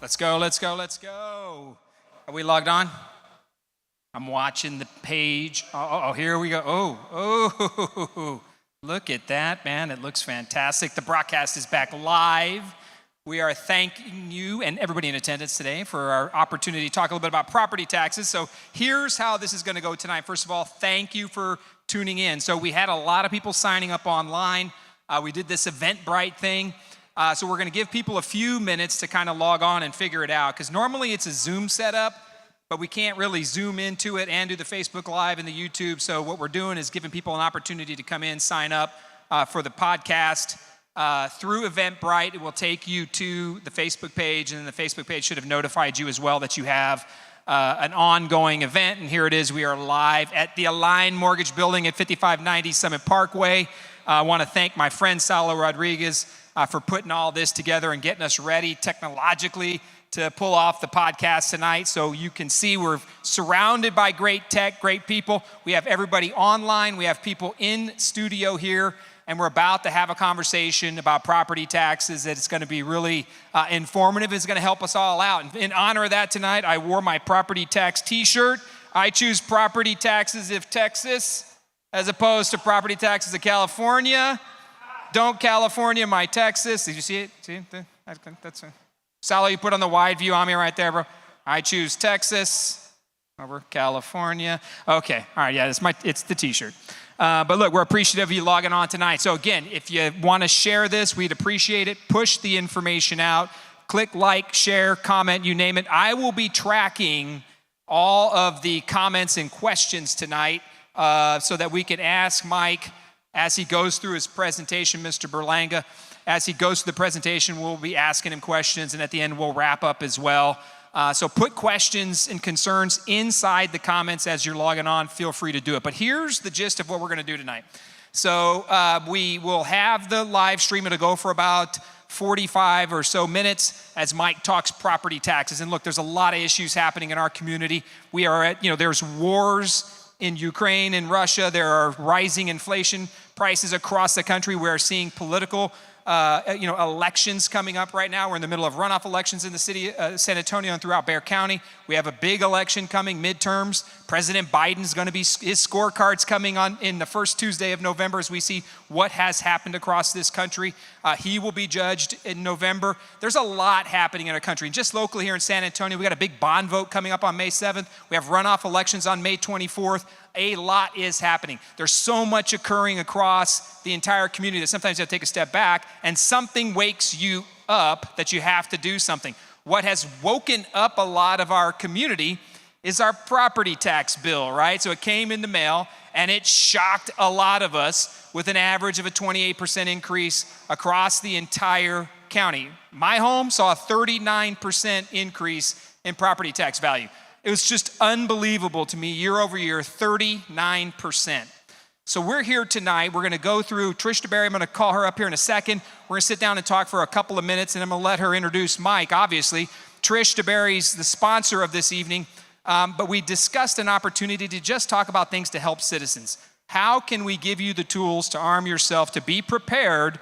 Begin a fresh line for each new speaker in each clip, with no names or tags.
Let's go, let's go, let's go. Are we logged on? I'm watching the page. Oh, here we go. Oh, look at that, man. It looks fantastic. The broadcast is back live. We are thanking you and everybody in attendance today for our opportunity to talk a little bit about property taxes. So here's how this is going to go tonight. First of all, thank you for tuning in. So we had a lot of people signing up online. We did this Eventbrite thing. So we're going to give people a few minutes to kind of log on and figure it out, because normally it's a Zoom setup, but we can't really zoom into it and do the Facebook Live and the YouTube. So what we're doing is giving people an opportunity to come in, sign up for the podcast through Eventbrite. It will take you to the Facebook page, and then the Facebook page should have notified you as well that you have an ongoing event. And here it is. We are live at the Align Mortgage Building at 5590 Summit Parkway. I want to thank my friend Salo Rodriguez for putting all this together and getting us ready technologically to pull off the podcast tonight. So you can see we're surrounded by great tech, great people. We have everybody online. We have people in studio here, and we're about to have a conversation about property taxes that's going to be really informative. It's going to help us all out. And in honor of that tonight, I wore my property tax t-shirt. I choose property taxes of Texas as opposed to property taxes of California. Don't California my Texas. Did you see it? See it? That's it. Sally, you put on the wide view on me right there, bro. I choose Texas over California. Okay, all right, yeah, it's the t-shirt. But look, we're appreciative of you logging on tonight. So again, if you want to share this, we'd appreciate it. Push the information out. Click like, share, comment, you name it. I will be tracking all of the comments and questions tonight so that we can ask Mike as he goes through his presentation, Mr. Berlanga. As he goes through the presentation, we'll be asking him questions, and at the end, we'll wrap up as well. So put questions and concerns inside the comments as you're logging on. Feel free to do it. But here's the gist of what we're going to do tonight. So we will have the live stream. It'll go for about 45 or so minutes as Mike talks property taxes. And look, there's a lot of issues happening in our community. We are at, there's wars in Ukraine and Russia. There are rising inflation prices across the country. We're seeing political elections coming up right now. We're in the middle of runoff elections in the city of San Antonio and throughout Bexar County. We have a big election coming, midterms. President Biden's going to be, his scorecard's coming on in the first Tuesday of November as we see what has happened across this country. He will be judged in November. There's a lot happening in our country. And just locally here in San Antonio, we got a big bond vote coming up on May 7th. We have runoff elections on May 24th. A lot is happening. There's so much occurring across the entire community that sometimes you have to take a step back and something wakes you up that you have to do something. What has woken up a lot of our community is our property tax bill, right? So it came in the mail and it shocked a lot of us with an average of a 28% increase across the entire county. My home saw a 39% increase in property tax value. It was just unbelievable to me, year over year, 39%. So we're here tonight. We're going to go through Trish DeBerry. I'm going to call her up here in a second. We're going to sit down and talk for a couple of minutes, and I'm going to let her introduce Mike, obviously. Trish DeBerry's the sponsor of this evening, but we discussed an opportunity to just talk about things to help citizens. How can we give you the tools to arm yourself to be prepared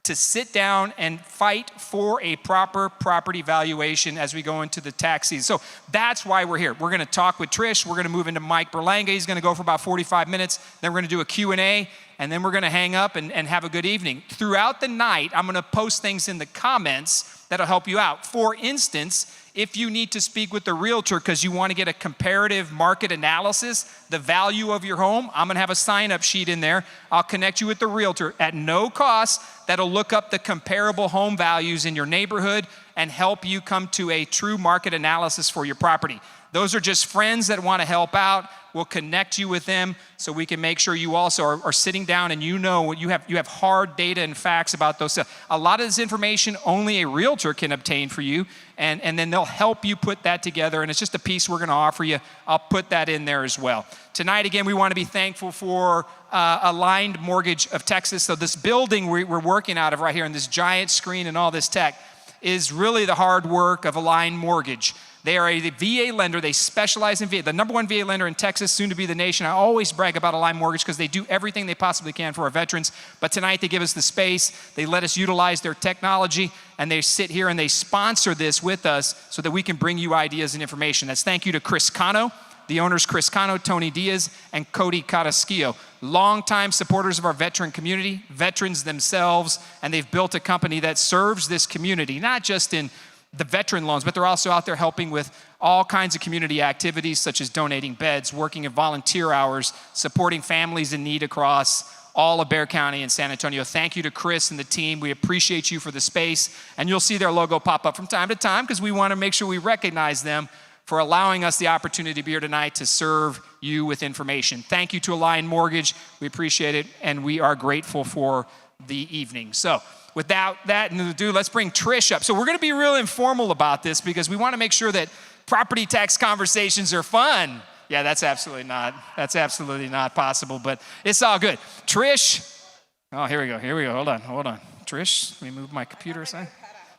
to sit down and fight for a proper property valuation as we go into the tax season? So that's why we're here. We're going to talk with Trish. We're going to move into Mike Berlanga. He's going to go for about 45 minutes. Then we're going to do a Q&A, and then we're going to hang up and have a good evening. Throughout the night, I'm going to post things in the comments that'll help you out. For instance, if you need to speak with the realtor because you want to get a comparative market analysis, the value of your home, I'm going to have a sign-up sheet in there. I'll connect you with the realtor at no cost that'll look up the comparable home values in your neighborhood and help you come to a true market analysis for your property. Those are just friends that want to help out. We'll connect you with them so we can make sure you also are sitting down and you have hard data and facts about those stuff. A lot of this information only a realtor can obtain for you, and then they'll help you put that together, and it's just a piece we're going to offer you. I'll put that in there as well. Tonight, again, we want to be thankful for Aligned Mortgage of Texas. So this building we're working out of right here, and this giant screen and all this tech, is really the hard work of Align Mortgage. They are a VA lender. They specialize in VA. The number one VA lender in Texas, soon to be the nation. I always brag about Align Mortgage because they do everything they possibly can for our veterans. But tonight they give us the space. They let us utilize their technology, and they sit here and they sponsor this with us so that we can bring you ideas and information. That's thank you to Chris Cano, the owners Chris Cano, Tony Diaz, and Cody Carrasquillo. Longtime supporters of our veteran community, veterans themselves, and they've built a company that serves this community, not just in the veteran loans, but they're also out there helping with all kinds of community activities such as donating beds, working in volunteer hours, supporting families in need across all of Bexar County and San Antonio. Thank you to Chris and the team. We appreciate you for the space. And you'll see their logo pop up from time to time because we want to make sure we recognize them for allowing us the opportunity to be here tonight to serve you with information. Thank you to Align Mortgage. We appreciate it, and we are grateful for the evening. So, without that ado, let's bring Trish up. So we're gonna be real informal about this because we wanna make sure that property tax conversations are fun. Yeah, that's absolutely not possible, but it's all good. Trish, oh, here we go, hold on. Trish, let me move my computer aside.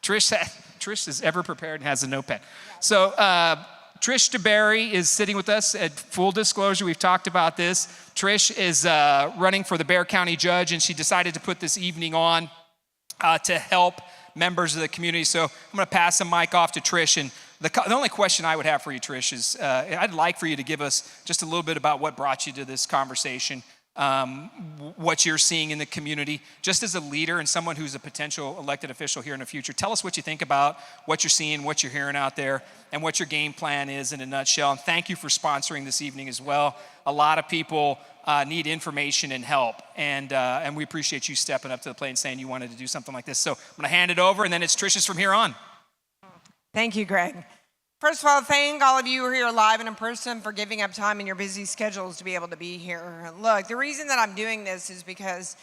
Trish is ever prepared and has a notepad. So Trish DeBerry is sitting with us. At full disclosure, we've talked about this. Trish is running for the Bexar County judge, and she decided to put this evening on to help members of the community. So I'm going to pass the mic off to Trish. And the only question I would have for you, Trish, is I'd like for you to give us just a little bit about what brought you to this conversation, what you're seeing in the community, just as a leader and someone who's a potential elected official here in the future. Tell us what you think about what you're seeing, what you're hearing out there, and what your game plan is in a nutshell. And thank you for sponsoring this evening as well. A lot of people need information and help, and we appreciate you stepping up to the plate and saying you wanted to do something like this. So I'm going to hand it over, and then it's Trish's from here on.
Thank you, Greg. First of all, thank all of you who are here live and in person for giving up time in your busy schedules to be able to be here. Look, the reason that I'm doing this is because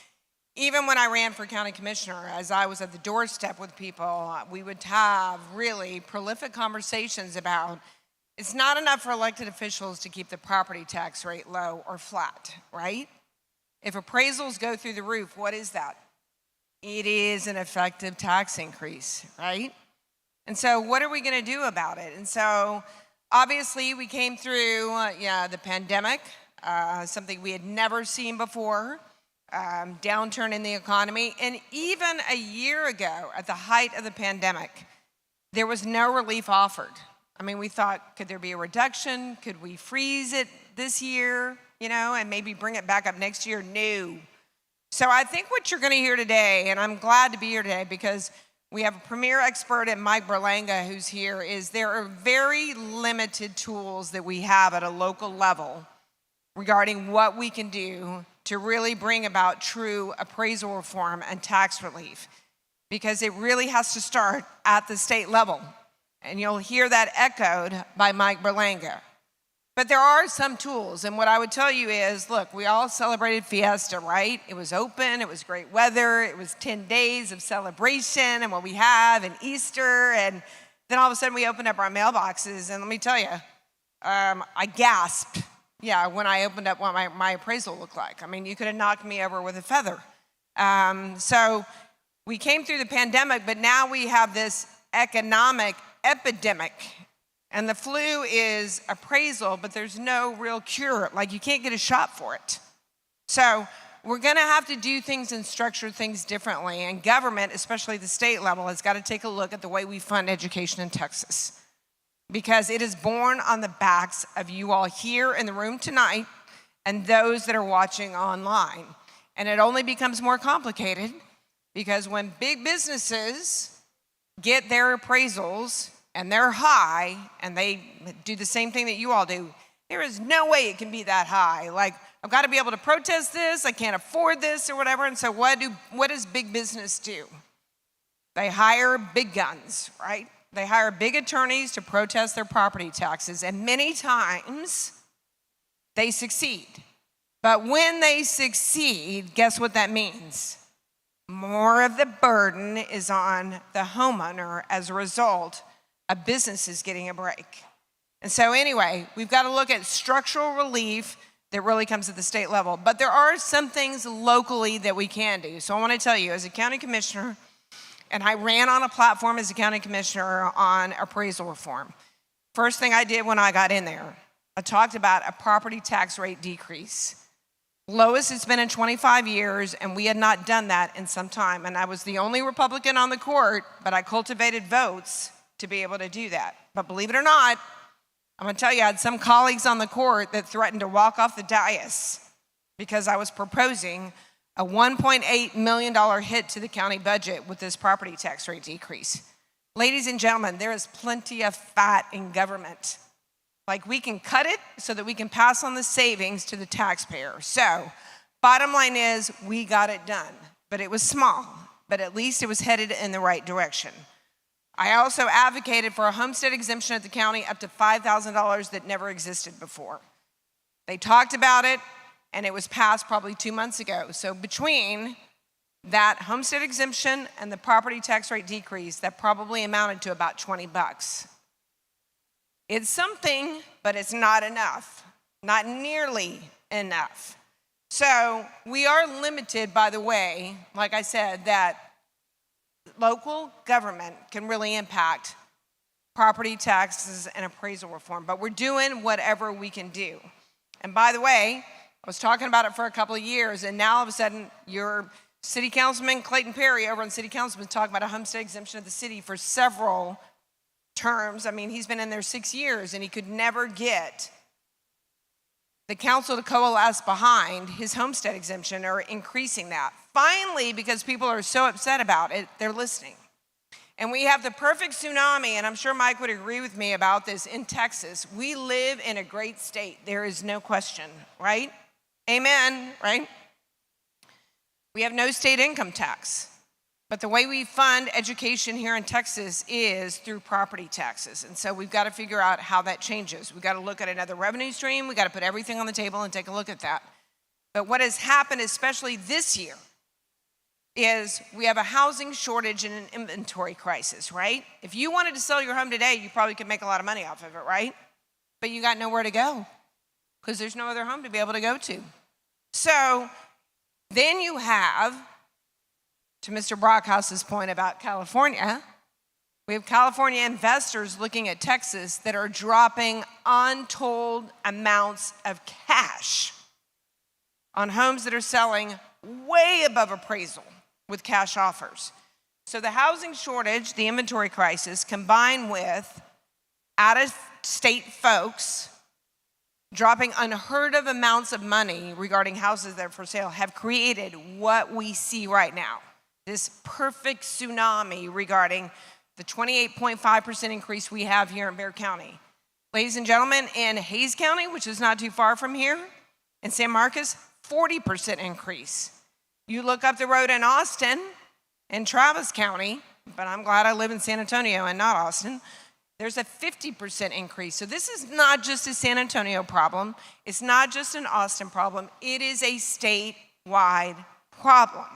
even when I ran for county commissioner, as I was at the doorstep with people, we would have really prolific conversations about it's not enough for elected officials to keep the property tax rate low or flat, right? If appraisals go through the roof, what is that? It is an effective tax increase, right? And so what are we going to do about it? And so obviously we came through the pandemic, something we had never seen before, downturn in the economy. And even a year ago, at the height of the pandemic, there was no relief offered. I mean, we thought, could there be a reduction? Could we freeze it this year, and maybe bring it back up next year? No. So I think what you're going to hear today, and I'm glad to be here today because we have a premier expert in Mike Berlanga who's here, is there are very limited tools that we have at a local level regarding what we can do to really bring about true appraisal reform and tax relief, because it really has to start at the state level. And you'll hear that echoed by Mike Berlanga. But there are some tools, and what I would tell you is, look, we all celebrated Fiesta, right? It was open, it was great weather, it was 10 days of celebration and what we have, and Easter, and then all of a sudden we opened up our mailboxes, and let me tell you, I gasped, when I opened up what my appraisal looked like. I mean, you could have knocked me over with a feather. So we came through the pandemic, but now we have this economic epidemic. And the flu is appraisal, but there's no real cure. Like, you can't get a shot for it. So we're going to have to do things and structure things differently. And government, especially the state level, has got to take a look at the way we fund education in Texas, because it is born on the backs of you all here in the room tonight and those that are watching online. And it only becomes more complicated because when big businesses get their appraisals and they're high, and they do the same thing that you all do, there is no way it can be that high. Like, I've got to be able to protest this, I can't afford this or whatever. And so what does big business do? They hire big guns, right? They hire big attorneys to protest their property taxes, and many times they succeed. But when they succeed, guess what that means? More of the burden is on the homeowner as a result of businesses getting a break. And so anyway, we've got to look at structural relief that really comes at the state level. But there are some things locally that we can do. So I want to tell you, as a county commissioner and I ran on a platform as a county commissioner on appraisal reform. First thing I did when I got in there, I talked about a property tax rate decrease. Lowest it's been in 25 years, and we had not done that in some time. And I was the only Republican on the court, but I cultivated votes to be able to do that. But believe it or not, I'm gonna tell you, I had some colleagues on the court that threatened to walk off the dais because I was proposing a $1.8 million hit to the county budget with this property tax rate decrease. Ladies and gentlemen, there is plenty of fat in government. Like, we can cut it so that we can pass on the savings to the taxpayer. So, bottom line is, we got it done. But it was small, but at least it was headed in the right direction. I also advocated for a homestead exemption at the county up to $5,000 that never existed before. They talked about it, and it was passed probably 2 months ago. So between that homestead exemption and the property tax rate decrease, that probably amounted to about $20. It's something, but it's not enough, not nearly enough. So we are limited by the way, like I said, that local government can really impact property taxes and appraisal reform, but we're doing whatever we can do. And by the way, I was talking about it for a couple of years, and now all of a sudden, your city councilman, Clayton Perry, over on city council, has been talking about a homestead exemption of the city for several terms. I mean, he's been in there 6 years, and he could never get the council to coalesce behind his homestead exemption or increasing that. Finally, because people are so upset about it, they're listening. And we have the perfect tsunami, and I'm sure Mike would agree with me about this, in Texas. We live in a great state. There is no question, right? Amen, right? We have no state income tax. But the way we fund education here in Texas is through property taxes. And so we've got to figure out how that changes. We've got to look at another revenue stream. We've got to put everything on the table and take a look at that. But what has happened, especially this year, is we have a housing shortage and an inventory crisis, right? If you wanted to sell your home today, you probably could make a lot of money off of it, right? But you got nowhere to go because there's no other home to be able to go to. So then you have, to Mr. Brockhouse's point about California, we have California investors looking at Texas that are dropping untold amounts of cash on homes that are selling way above appraisal with cash offers. So the housing shortage, the inventory crisis, combined with out-of-state folks dropping unheard of amounts of money regarding houses that are for sale, have created what we see right now. This perfect tsunami regarding the 28.5% increase we have here in Bexar County. Ladies and gentlemen, in Hays County, which is not too far from here, in San Marcos, 40% increase. You look up the road in Austin, in Travis County, but I'm glad I live in San Antonio and not Austin, there's a 50% increase. So this is not just a San Antonio problem. It's not just an Austin problem. It is a statewide problem.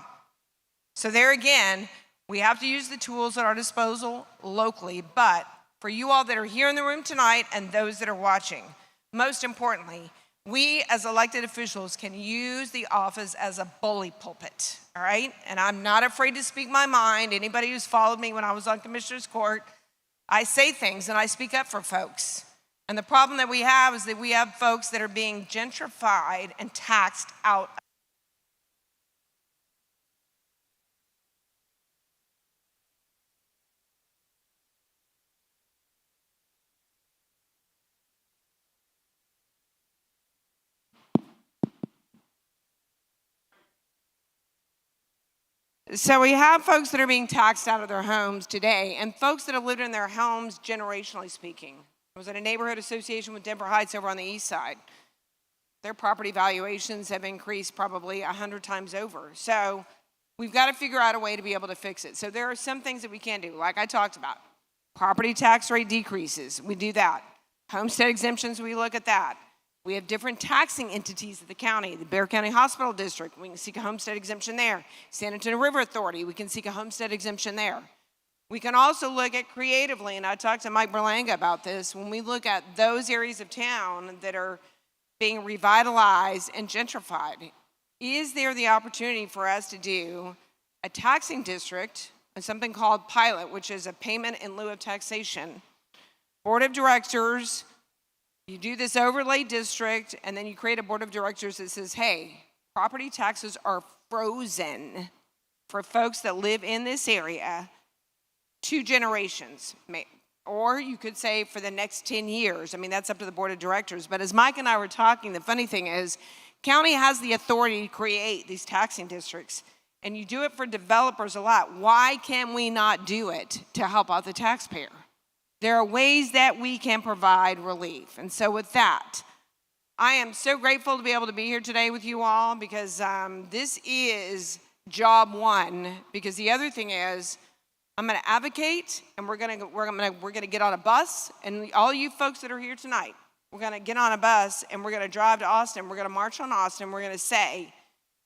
So there again, we have to use the tools at our disposal locally, but for you all that are here in the room tonight and those that are watching, most importantly, we as elected officials can use the office as a bully pulpit, all right? And I'm not afraid to speak my mind. Anybody who's followed me when I was on Commissioner's Court, I say things and I speak up for folks. And the problem that we have is that we have folks that are being gentrified and taxed out. So we have folks that are being taxed out of their homes today, and folks that have lived in their homes generationally speaking. I was at a neighborhood association with Denver Heights over on the east side. Their property valuations have increased probably 100 times over. So we've got to figure out a way to be able to fix it. So there are some things that we can do, like I talked about. Property tax rate decreases, we do that. Homestead exemptions, we look at that. We have different taxing entities at the county. The Bexar County Hospital District, we can seek a homestead exemption there. San Antonio River Authority, we can seek a homestead exemption there. We can also look at creatively, and I talked to Mike Berlanga about this, when we look at those areas of town that are being revitalized and gentrified, is there the opportunity for us to do a taxing district, something called pilot, which is a payment in lieu of taxation. Board of directors, you do this overlay district, and then you create a board of directors that says, hey, property taxes are frozen for folks that live in this area 2 generations. Or you could say for the next 10 years. I mean, that's up to the board of directors. But as Mike and I were talking, the funny thing is, county has the authority to create these taxing districts, and you do it for developers a lot. Why can we not do it to help out the taxpayer? There are ways that we can provide relief. And so with that, I am so grateful to be able to be here today with you all, because this is job one. Because the other thing is, I'm going to advocate, and we're going to get on a bus, and all you folks that are here tonight, we're going to get on a bus, and we're going to drive to Austin. We're going to march on Austin. We're going to say,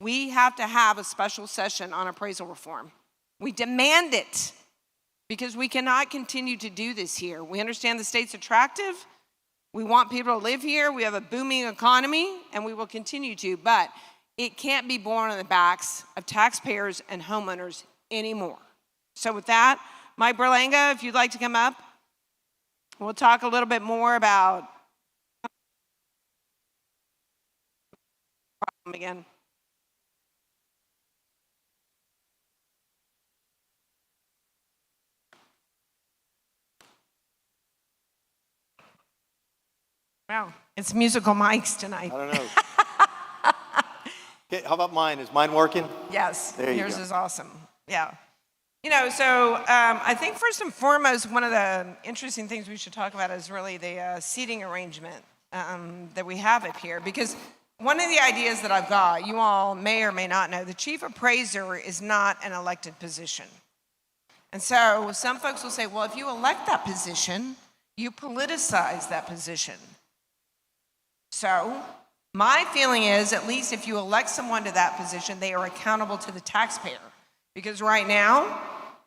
we have to have a special session on appraisal reform. We demand it, because we cannot continue to do this here. We understand the state's attractive. We want people to live here. We have a booming economy, and we will continue to, but it can't be borne on the backs of taxpayers and homeowners anymore. So with that, Mike Berlanga, if you'd like to come up, we'll talk a little bit more about again. Wow, it's musical mics tonight.
I don't know. Okay, how about mine? Is mine working?
Yes,
There you
yours
go.
is awesome. Yeah. You know, so I think first and foremost, one of the interesting things we should talk about is really the seating arrangement that we have up here. Because one of the ideas that I've got, you all may or may not know, the chief appraiser is not an elected position. And so some folks will say, well, if you elect that position, you politicize that position. So my feeling is, at least if you elect someone to that position, they are accountable to the taxpayer. Because right now,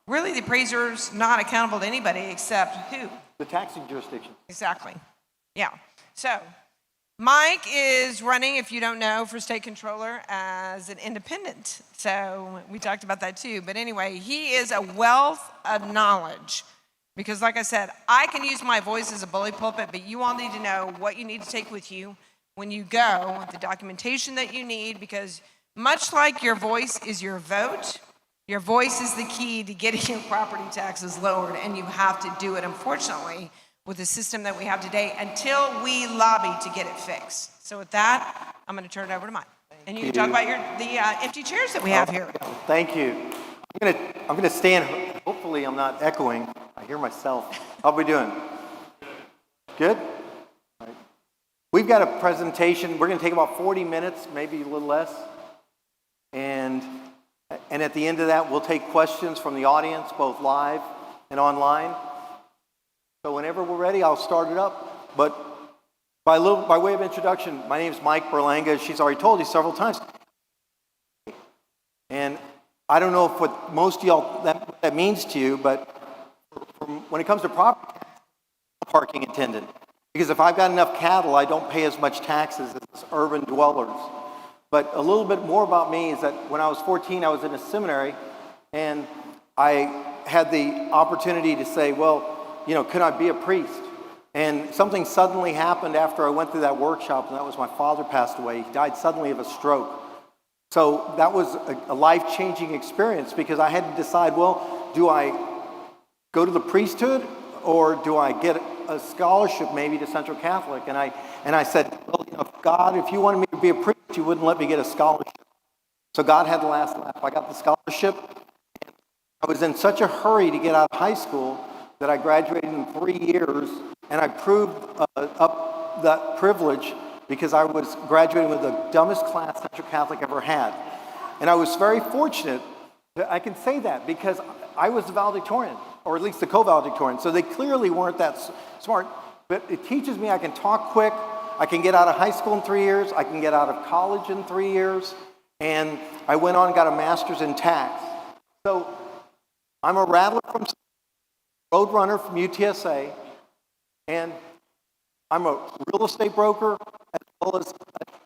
really the appraiser's not accountable to anybody except who?
The taxing jurisdiction.
Exactly. Yeah. So Mike is running, if you don't know, for state controller as an independent. So we talked about that too. But anyway, he is a wealth of knowledge. Because like I said, I can use my voice as a bully pulpit, but you all need to know what you need to take with you when you go, the documentation that you need, because much like your voice is your vote, your voice is the key to getting your property taxes lowered, and you have to do it, unfortunately, with the system that we have today until we lobby to get it fixed. So with that, I'm going to turn it over to Mike. And you can talk about the empty chairs that we have here.
Thank you. I'm gonna stand. Hopefully, I'm not echoing. I hear myself. How are we doing? Good. All right. We've got a presentation. We're going to take about 40 minutes, maybe a little less, and at the end of that, we'll take questions from the audience, both live and online. So whenever we're ready, I'll start it up. But by way of introduction, my name is Mike Berlanga. She's already told you several times. And I don't know if what most of y'all that means to you, but when it comes to property, parking attendant. Because if I've got enough cattle, I don't pay as much taxes as urban dwellers. But a little bit more about me is that when I was 14, I was in a seminary, and I had the opportunity to say, well, you know, could I be a priest? And something suddenly happened after I went through that workshop, and that was my father passed away. He died suddenly of a stroke. So that was a life-changing experience, because I had to decide, well, do I go to the priesthood, or do I get a scholarship maybe to Central Catholic? And I said, well, you know, God, if you wanted me to be a priest, you wouldn't let me get a scholarship. So God had the last laugh. I got the scholarship. I was in such a hurry to get out of high school that I graduated in 3 years, and I proved up that privilege because I was graduating with the dumbest class Central Catholic ever had. And I was very fortunate that I can say that because I was the valedictorian, or at least the co-valedictorian. So they clearly weren't that smart, but it teaches me I can talk quick. I can get out of high school in 3 years. I can get out of college in 3 years. And I went on and got a master's in tax. So I'm a rattler from road runner from UTSA, and I'm a real estate broker as well as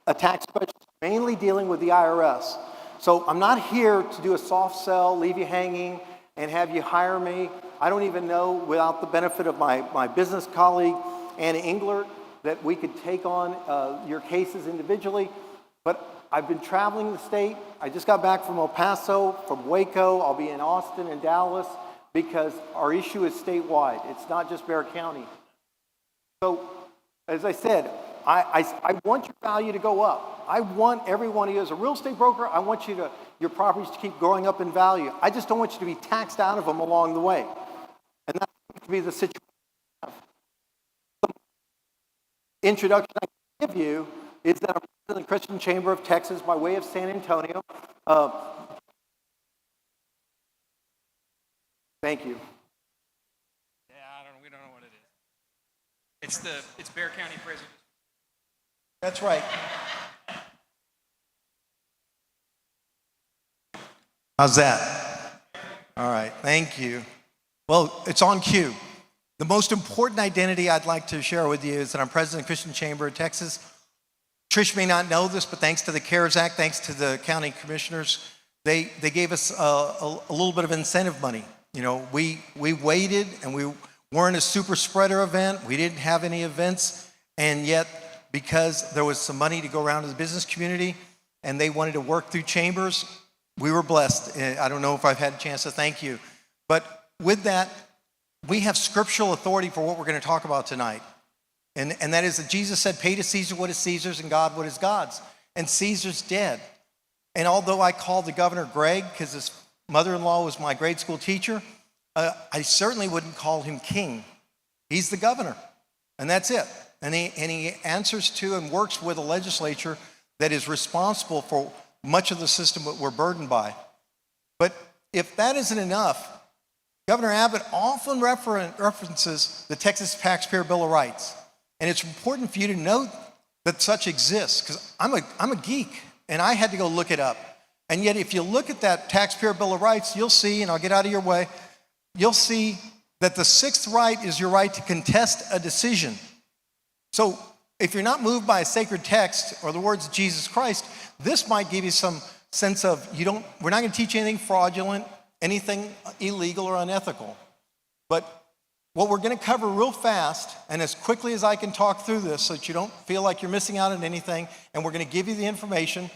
a tax specialist, mainly dealing with the IRS. So I'm not here to do a soft sell, leave you hanging, and have you hire me. I don't even know, without the benefit of my business colleague, Anna Englert, that we could take on your cases individually. But I've been traveling the state. I just got back from El Paso, from Waco. I'll be in Austin and Dallas because our issue is statewide. It's not just Bexar County. So, as I said, I want your value to go up. I want every one of you as a real estate broker, I want your properties to keep going up in value. I just don't want you to be taxed out of them along the way. And that's going to be the situation. The introduction I can give you is that I'm in the Christian Chamber of Texas by way of San Antonio. Thank you.
Yeah, we don't know what it is. It's Bexar County Appraisal.
That's right. How's that? All right, thank you. Well, it's on cue. The most important identity I'd like to share with you is that I'm president of the Christian Chamber of Texas. Trish may not know this, but thanks to the CARES Act, thanks to the county commissioners, they gave us a little bit of incentive money. You know, we waited and we weren't a super spreader event. We didn't have any events, and yet because there was some money to go around to the business community and they wanted to work through chambers, we were blessed. I don't know if I've had a chance to thank you, but with that, we have scriptural authority for what we're going to talk about tonight. And that is that Jesus said, pay to Caesar what is Caesar's and God what is God's. And Caesar's dead. And although I called the governor Greg because his mother-in-law was my grade school teacher, I certainly wouldn't call him king. He's the governor, and that's it. And he answers to and works with a legislature that is responsible for much of the system that we're burdened by. But if that isn't enough, Governor Abbott often references the Texas Taxpayer Bill of Rights. And it's important for you to know that such exists, because I'm a geek, and I had to go look it up. And yet, if you look at that Taxpayer Bill of Rights, you'll see, and I'll get out of your way, you'll see that the sixth right is your right to contest a decision. So if you're not moved by a sacred text or the words of Jesus Christ, this might give you some sense of we're not going to teach you anything fraudulent, anything illegal or unethical. But what we're going to cover real fast and as quickly as I can talk through this so that you don't feel like you're missing out on anything, and we're going to give you the information,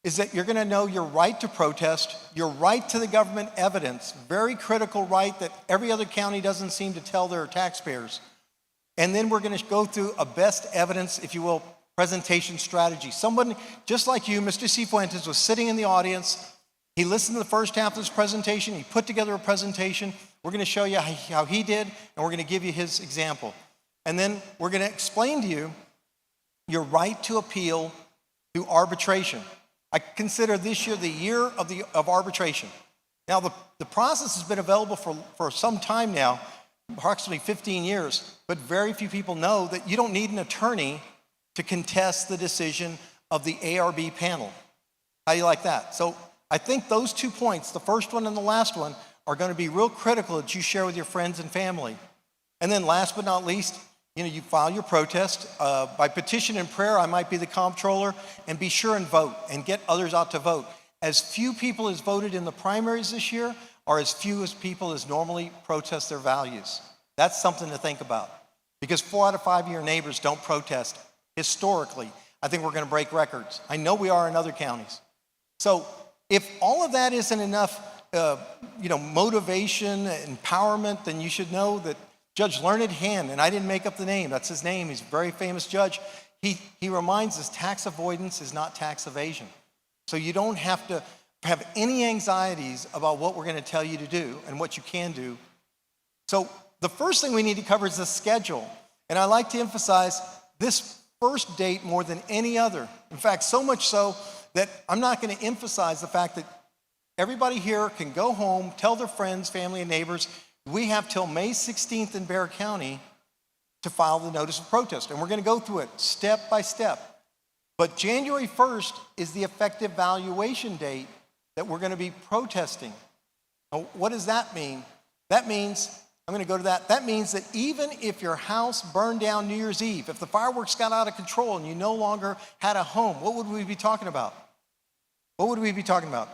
is that you're going to know your right to protest, your right to the government evidence, very critical right that every other county doesn't seem to tell their taxpayers. And then we're going to go through a best evidence, if you will, presentation strategy. Someone just like you, Mr. Cifuentes, was sitting in the audience. He listened to the first half of this presentation. He put together a presentation. We're going to show you how he did, and we're going to give you his example. And then we're going to explain to you your right to appeal through arbitration. I consider this year the year of arbitration. Now, the process has been available for some time now, approximately 15 years, but very few people know that you don't need an attorney to contest the decision of the ARB panel. How do you like that? So I think those 2 points, the first one and the last one, are going to be real critical that you share with your friends and family. And then last but not least, you file your protest. By petition and prayer, I might be the comptroller, and be sure and vote and get others out to vote. As few people as voted in the primaries this year, or as few as people as normally protest their values. That's something to think about, because 4 out of 5 of your neighbors don't protest. Historically, I think we're going to break records. I know we are in other counties. So if all of that isn't enough, motivation, empowerment, then you should know that Judge Learned Hand, and I didn't make up the name, that's his name, he's a very famous judge, he reminds us tax avoidance is not tax evasion. So you don't have to have any anxieties about what we're going to tell you to do and what you can do. So the first thing we need to cover is the schedule. And I like to emphasize this first date more than any other. In fact, so much so that I'm not going to emphasize the fact that everybody here can go home, tell their friends, family, and neighbors, we have till May 16th in Bexar County to file the notice of protest. And we're going to go through it step by step. But January 1st is the effective valuation date that we're going to be protesting. Now, what does that mean? That means, I'm going to go to that. That means that even if your house burned down New Year's Eve, if the fireworks got out of control and you no longer had a home, what would we be talking about? What would we be talking about?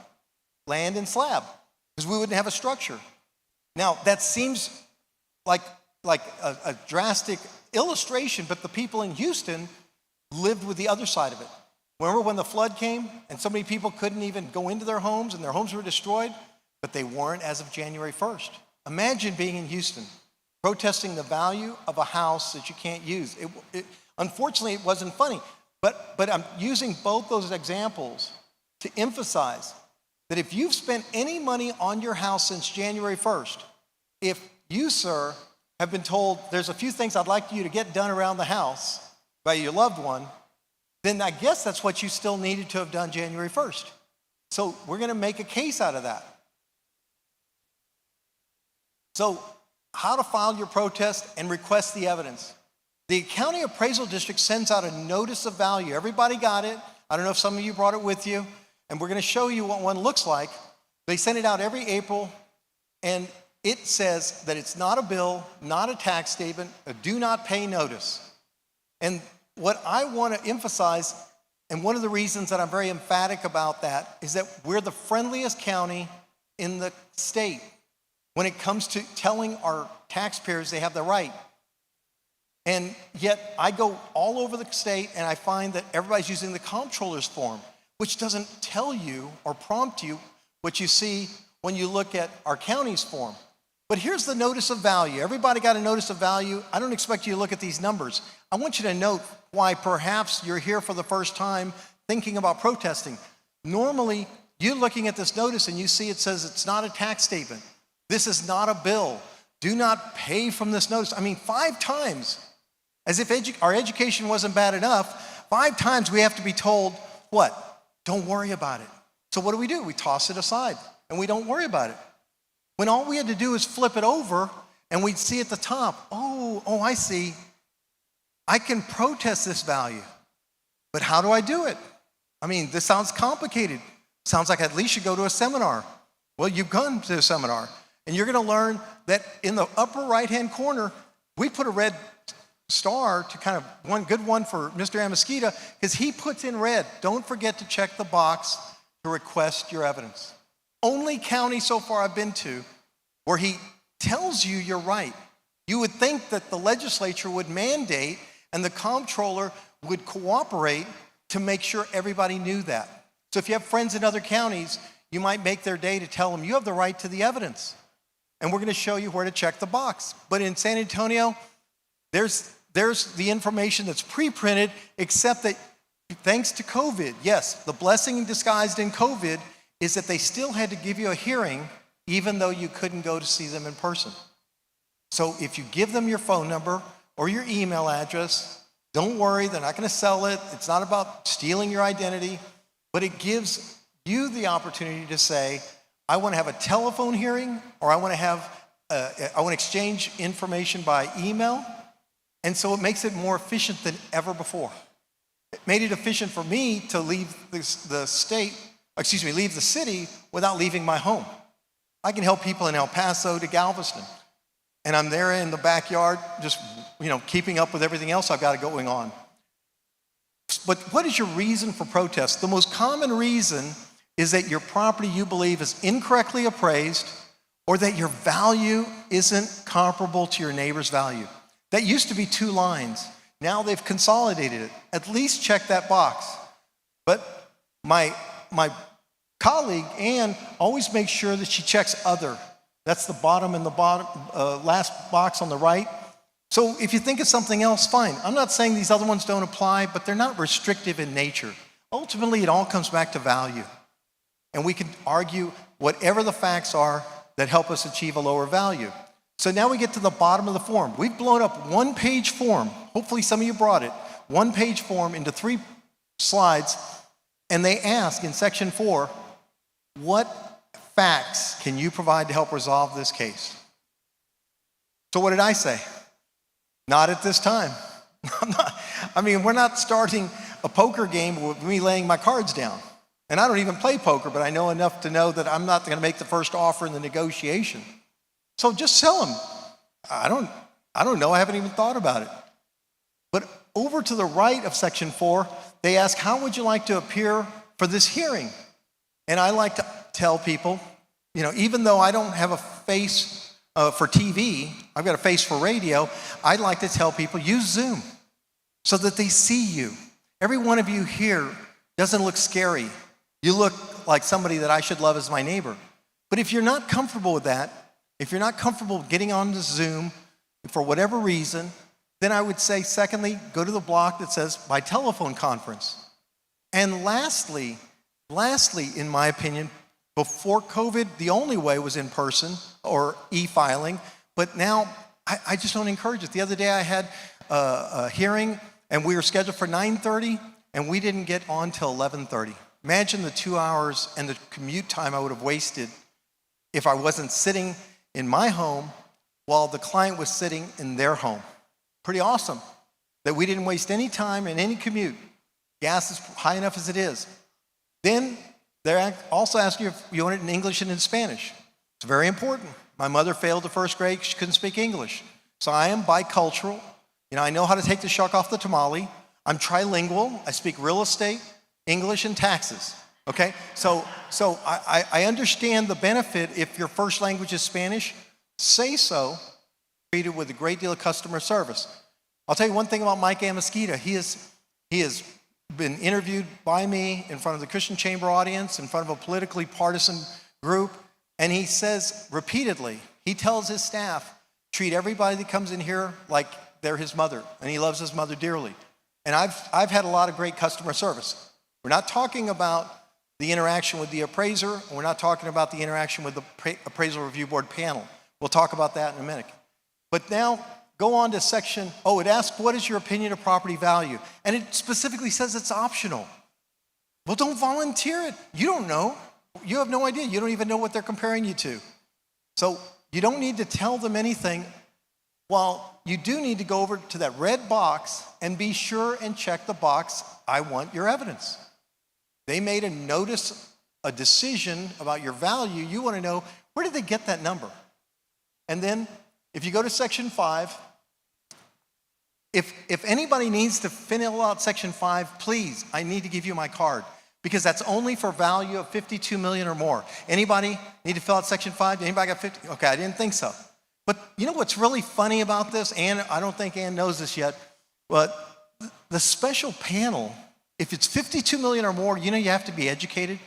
Land and slab, because we wouldn't have a structure. Now, that seems like a drastic illustration, but the people in Houston lived with the other side of it. Remember when the flood came and so many people couldn't even go into their homes and their homes were destroyed? But they weren't as of January 1st. Imagine being in Houston, protesting the value of a house that you can't use. Unfortunately, it wasn't funny, but I'm using both those examples to emphasize that if you've spent any money on your house since January 1st, if you, sir, have been told there's a few things I'd like you to get done around the house by your loved one, then I guess that's what you still needed to have done January 1st. So we're going to make a case out of that. So how to file your protest and request the evidence. The County Appraisal District sends out a notice of value. Everybody got it. I don't know if some of you brought it with you, and we're going to show you what one looks like. They send it out every April, and it says that it's not a bill, not a tax statement, a do not pay notice. And what I want to emphasize, and one of the reasons that I'm very emphatic about that, is that we're the friendliest county in the state when it comes to telling our taxpayers they have the right. And yet I go all over the state and I find that everybody's using the comptroller's form, which doesn't tell you or prompt you what you see when you look at our county's form. But here's the notice of value. Everybody got a notice of value. I don't expect you to look at these numbers. I want you to note why perhaps you're here for the first time thinking about protesting. Normally, you're looking at this notice and you see it says it's not a tax statement. This is not a bill. Do not pay from this notice. I mean, 5 times, as if our education wasn't bad enough, 5 times we have to be told, what? Don't worry about it. So what do? We toss it aside and we don't worry about it. When all we had to do is flip it over and we'd see at the top, oh, I see. I can protest this value, but how do I do it? I mean, this sounds complicated. Sounds like at least you go to a seminar. Well, you've gone to a seminar and you're gonna learn that in the upper right-hand corner, we put a red star to kind of one good one for Mr. Amasquita because he puts in red, don't forget to check the box to request your evidence. Only county so far I've been to where he tells you you're right. You would think that the legislature would mandate and the comptroller would cooperate to make sure everybody knew that. So if you have friends in other counties, you might make their day to tell them you have the right to the evidence. And we're going to show you where to check the box. But in San Antonio, there's the information that's pre-printed, except that thanks to COVID, yes, the blessing disguised in COVID is that they still had to give you a hearing even though you couldn't go to see them in person. So if you give them your phone number or your email address, don't worry, they're not going to sell it. It's not about stealing your identity, but it gives you the opportunity to say, I want to have a telephone hearing, or I want to exchange information by email. And so it makes it more efficient than ever before. It made it efficient for me to leave the city without leaving my home. I can help people in El Paso to Galveston. And I'm there in the backyard, just, keeping up with everything else I've got going on. But what is your reason for protest? The most common reason is that your property you believe is incorrectly appraised or that your value isn't comparable to your neighbor's value. That used to be 2 lines. Now they've consolidated it. At least check that box. But my colleague, Ann, always makes sure that she checks other. That's the bottom and the last box on the right. So if you think of something else, fine. I'm not saying these other ones don't apply, but they're not restrictive in nature. Ultimately, it all comes back to value. And we can argue whatever the facts are that help us achieve a lower value. So now we get to the bottom of the form. We've blown up 1-page form. Hopefully some of you brought it. 1-page form into 3 slides. And they ask in section 4, what facts can you provide to help resolve this case? So what did I say? Not at this time. We're not starting a poker game with me laying my cards down. And I don't even play poker, but I know enough to know that I'm not going to make the first offer in the negotiation. So just sell them. I don't know. I haven't even thought about it. But over to the right of section 4, they ask, how would you like to appear for this hearing? And I like to tell people, even though I don't have a face
for TV, I've got a face for radio, I'd like to tell people use Zoom so that they see you. Every one of you here doesn't look scary. You look like somebody that I should love as my neighbor. But if you're not comfortable with that, if you're not comfortable getting onto Zoom for whatever reason, then I would say, secondly, go to the block that says by telephone conference. And lastly, in my opinion, before COVID, the only way was in person or e-filing, but now I just don't encourage it. The other day I had a hearing and we were scheduled for 9:30 and we didn't get on till 11:30. Imagine the 2 hours and the commute time I would have wasted if I wasn't sitting in my home while the client was sitting in their home. Pretty awesome that we didn't waste any time and any commute. Gas is high enough as it is. Then they also ask you if you want it in English and in Spanish. It's very important. My mother failed the first grade, she couldn't speak English. So I am bicultural. I know how to take the shuck off the tamale. I'm trilingual. I speak real estate, English, and taxes. Okay? So I understand the benefit if your first language is Spanish. Say so, treated with a great deal of customer service. I'll tell you one thing about Mike Amasquita. He has been interviewed by me in front of the Christian Chamber audience, in front of a politically partisan group, and he says repeatedly, he tells his staff, treat everybody that comes in here like they're his mother, and he loves his mother dearly. And I've had a lot of great customer service. We're not talking about the interaction with the appraiser, and we're not talking about the interaction with the Appraisal Review Board panel. We'll talk about that in a minute. But now, go on to section, it asks, what is your opinion of property value? And it specifically says it's optional. Well, don't volunteer it. You don't know. You have no idea. You don't even know what they're comparing you to. So you don't need to tell them anything. Well, you do need to go over to that red box and be sure and check the box, I want your evidence. They made a decision about your value. You want to know, where did they get that number? And then, if you go to section 5, if anybody needs to fill out section 5, please, I need to give you my card, because that's only for value of $52 million or more. Anybody need to fill out section 5? Anybody got 50? Okay, I didn't think so. But you know what's really funny about this? Ann, I don't think Ann knows this yet, but the special panel, if it's 52 million or more, you have to be educated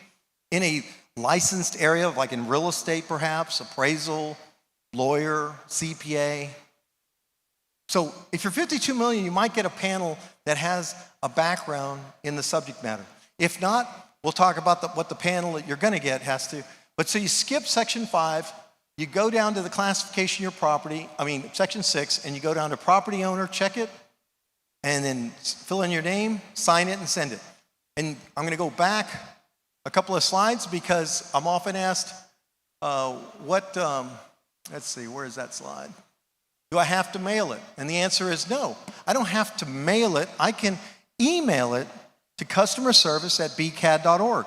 in a licensed area, like in real estate perhaps, appraisal, lawyer, CPA. So if you're 52 million, you might get a panel that has a background in the subject matter. If not, we'll talk about what the panel that you're going to get has to. But so you skip section 5, you go down to the classification of your property, section 6, and you go down to property owner, check it, and then fill in your name, sign it, and send it. And I'm going to go back a couple of slides because I'm often asked, let's see, where is that slide? Do I have to mail it? And the answer is no. I don't have to mail it. I can email it to customerservice@bcad.org.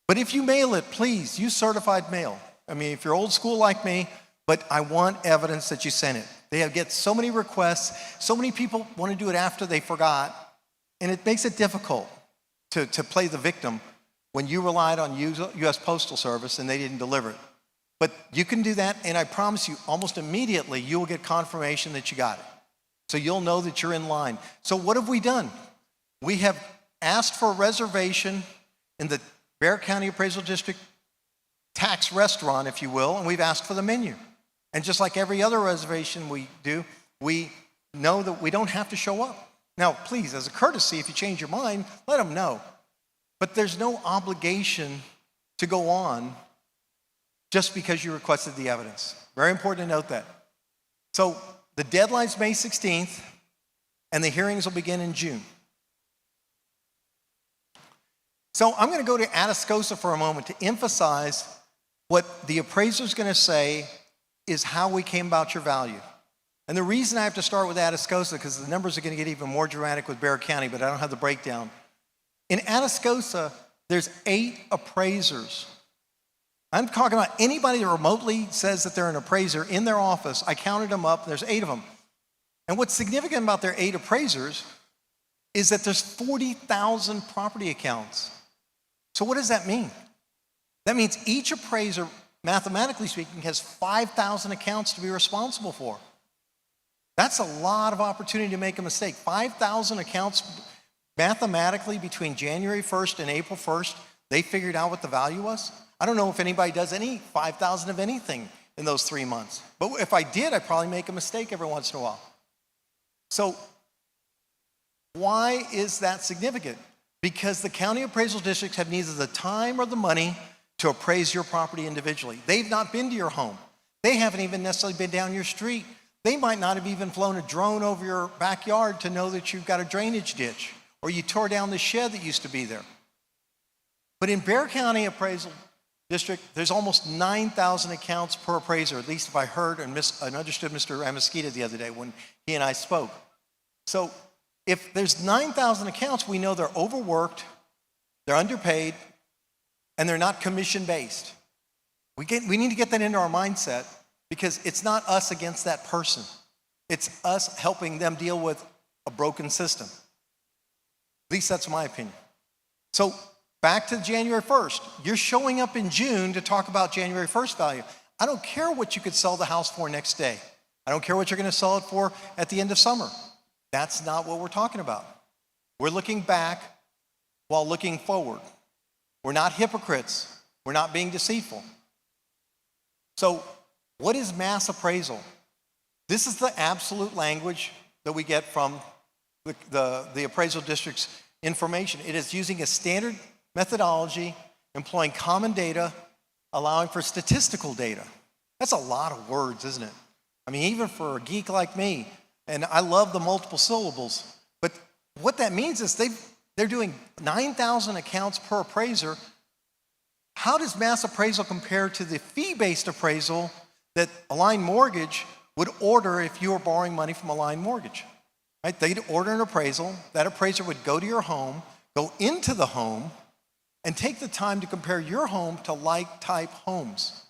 But if you mail it, please use certified mail. If you're old school like me, but I want evidence that you sent it. They get so many requests. So many people want to do it after they forgot. And it makes it difficult to play the victim when you relied on U.S. Postal Service and they didn't deliver it. But you can do that, and I promise you, almost immediately, you will get confirmation that you got it. So you'll know that you're in line. So what have we done? We have asked for a reservation in the Bexar County Appraisal District tax restaurant, if you will, and we've asked for the menu. And just like every other reservation we do, we know that we don't have to show up. Now, please, as a courtesy, if you change your mind, let them know. But there's no obligation to go on just because you requested the evidence. Very important to note that. So the deadline's May 16th, and the hearings will begin in June. So I'm going to go to Atascosa for a moment to emphasize what the appraiser is going to say is how we came about your value. And the reason I have to start with Atascosa, because the numbers are going to get even more dramatic with Bexar County, but I don't have the breakdown. In Atascosa, there's 8 appraisers. I'm talking about anybody that remotely says that they're an appraiser in their office. I counted them up, there's 8 of them. And what's significant about their 8 appraisers is that there's 40,000 property accounts. So what does that mean? That means each appraiser mathematically speaking, has 5,000 accounts to be responsible for. That's a lot of opportunity to make a mistake. 5,000 accounts mathematically between January 1st and April 1st, they figured out what the value was. I don't know if anybody does any 5,000 of anything in those 3 months. But if I did, I'd probably make a mistake every once in a while. So why is that significant? Because the county appraisal districts have neither the time or the money to appraise your property individually. They've not been to your home. They haven't even necessarily been down your street. They might not have even flown a drone over your backyard to know that you've got a drainage ditch or you tore down the shed that used to be there. But in Bexar County Appraisal District, there's almost 9,000 accounts per appraiser, at least if I heard and understood Mr. Amasquita the other day when he and I spoke. So if there's 9,000 accounts, we know they're overworked, they're underpaid, and they're not commission-based. We need to get that into our mindset because it's not us against that person. It's us helping them deal with a broken system. At least that's my opinion. So back to January 1st. You're showing up in June to talk about January 1st value. I don't care what you could sell the house for next day. I don't care what you're going to sell it for at the end of summer. That's not what we're talking about. We're looking back while looking forward. We're not hypocrites. We're not being deceitful. So what is mass appraisal? This is the absolute language that we get from the appraisal district's information. It is using a standard methodology, employing common data, allowing for statistical data. That's a lot of words, isn't it? I mean, even for a geek like me, and I love the multiple syllables, but what that means is they're doing 9,000 accounts per appraiser. How does mass appraisal compare to the fee-based appraisal that Align Mortgage would order if you were borrowing money from Align Mortgage? Right? They'd order an appraisal. That appraiser would go to your home, go into the home, and take the time to compare your home to like-type homes.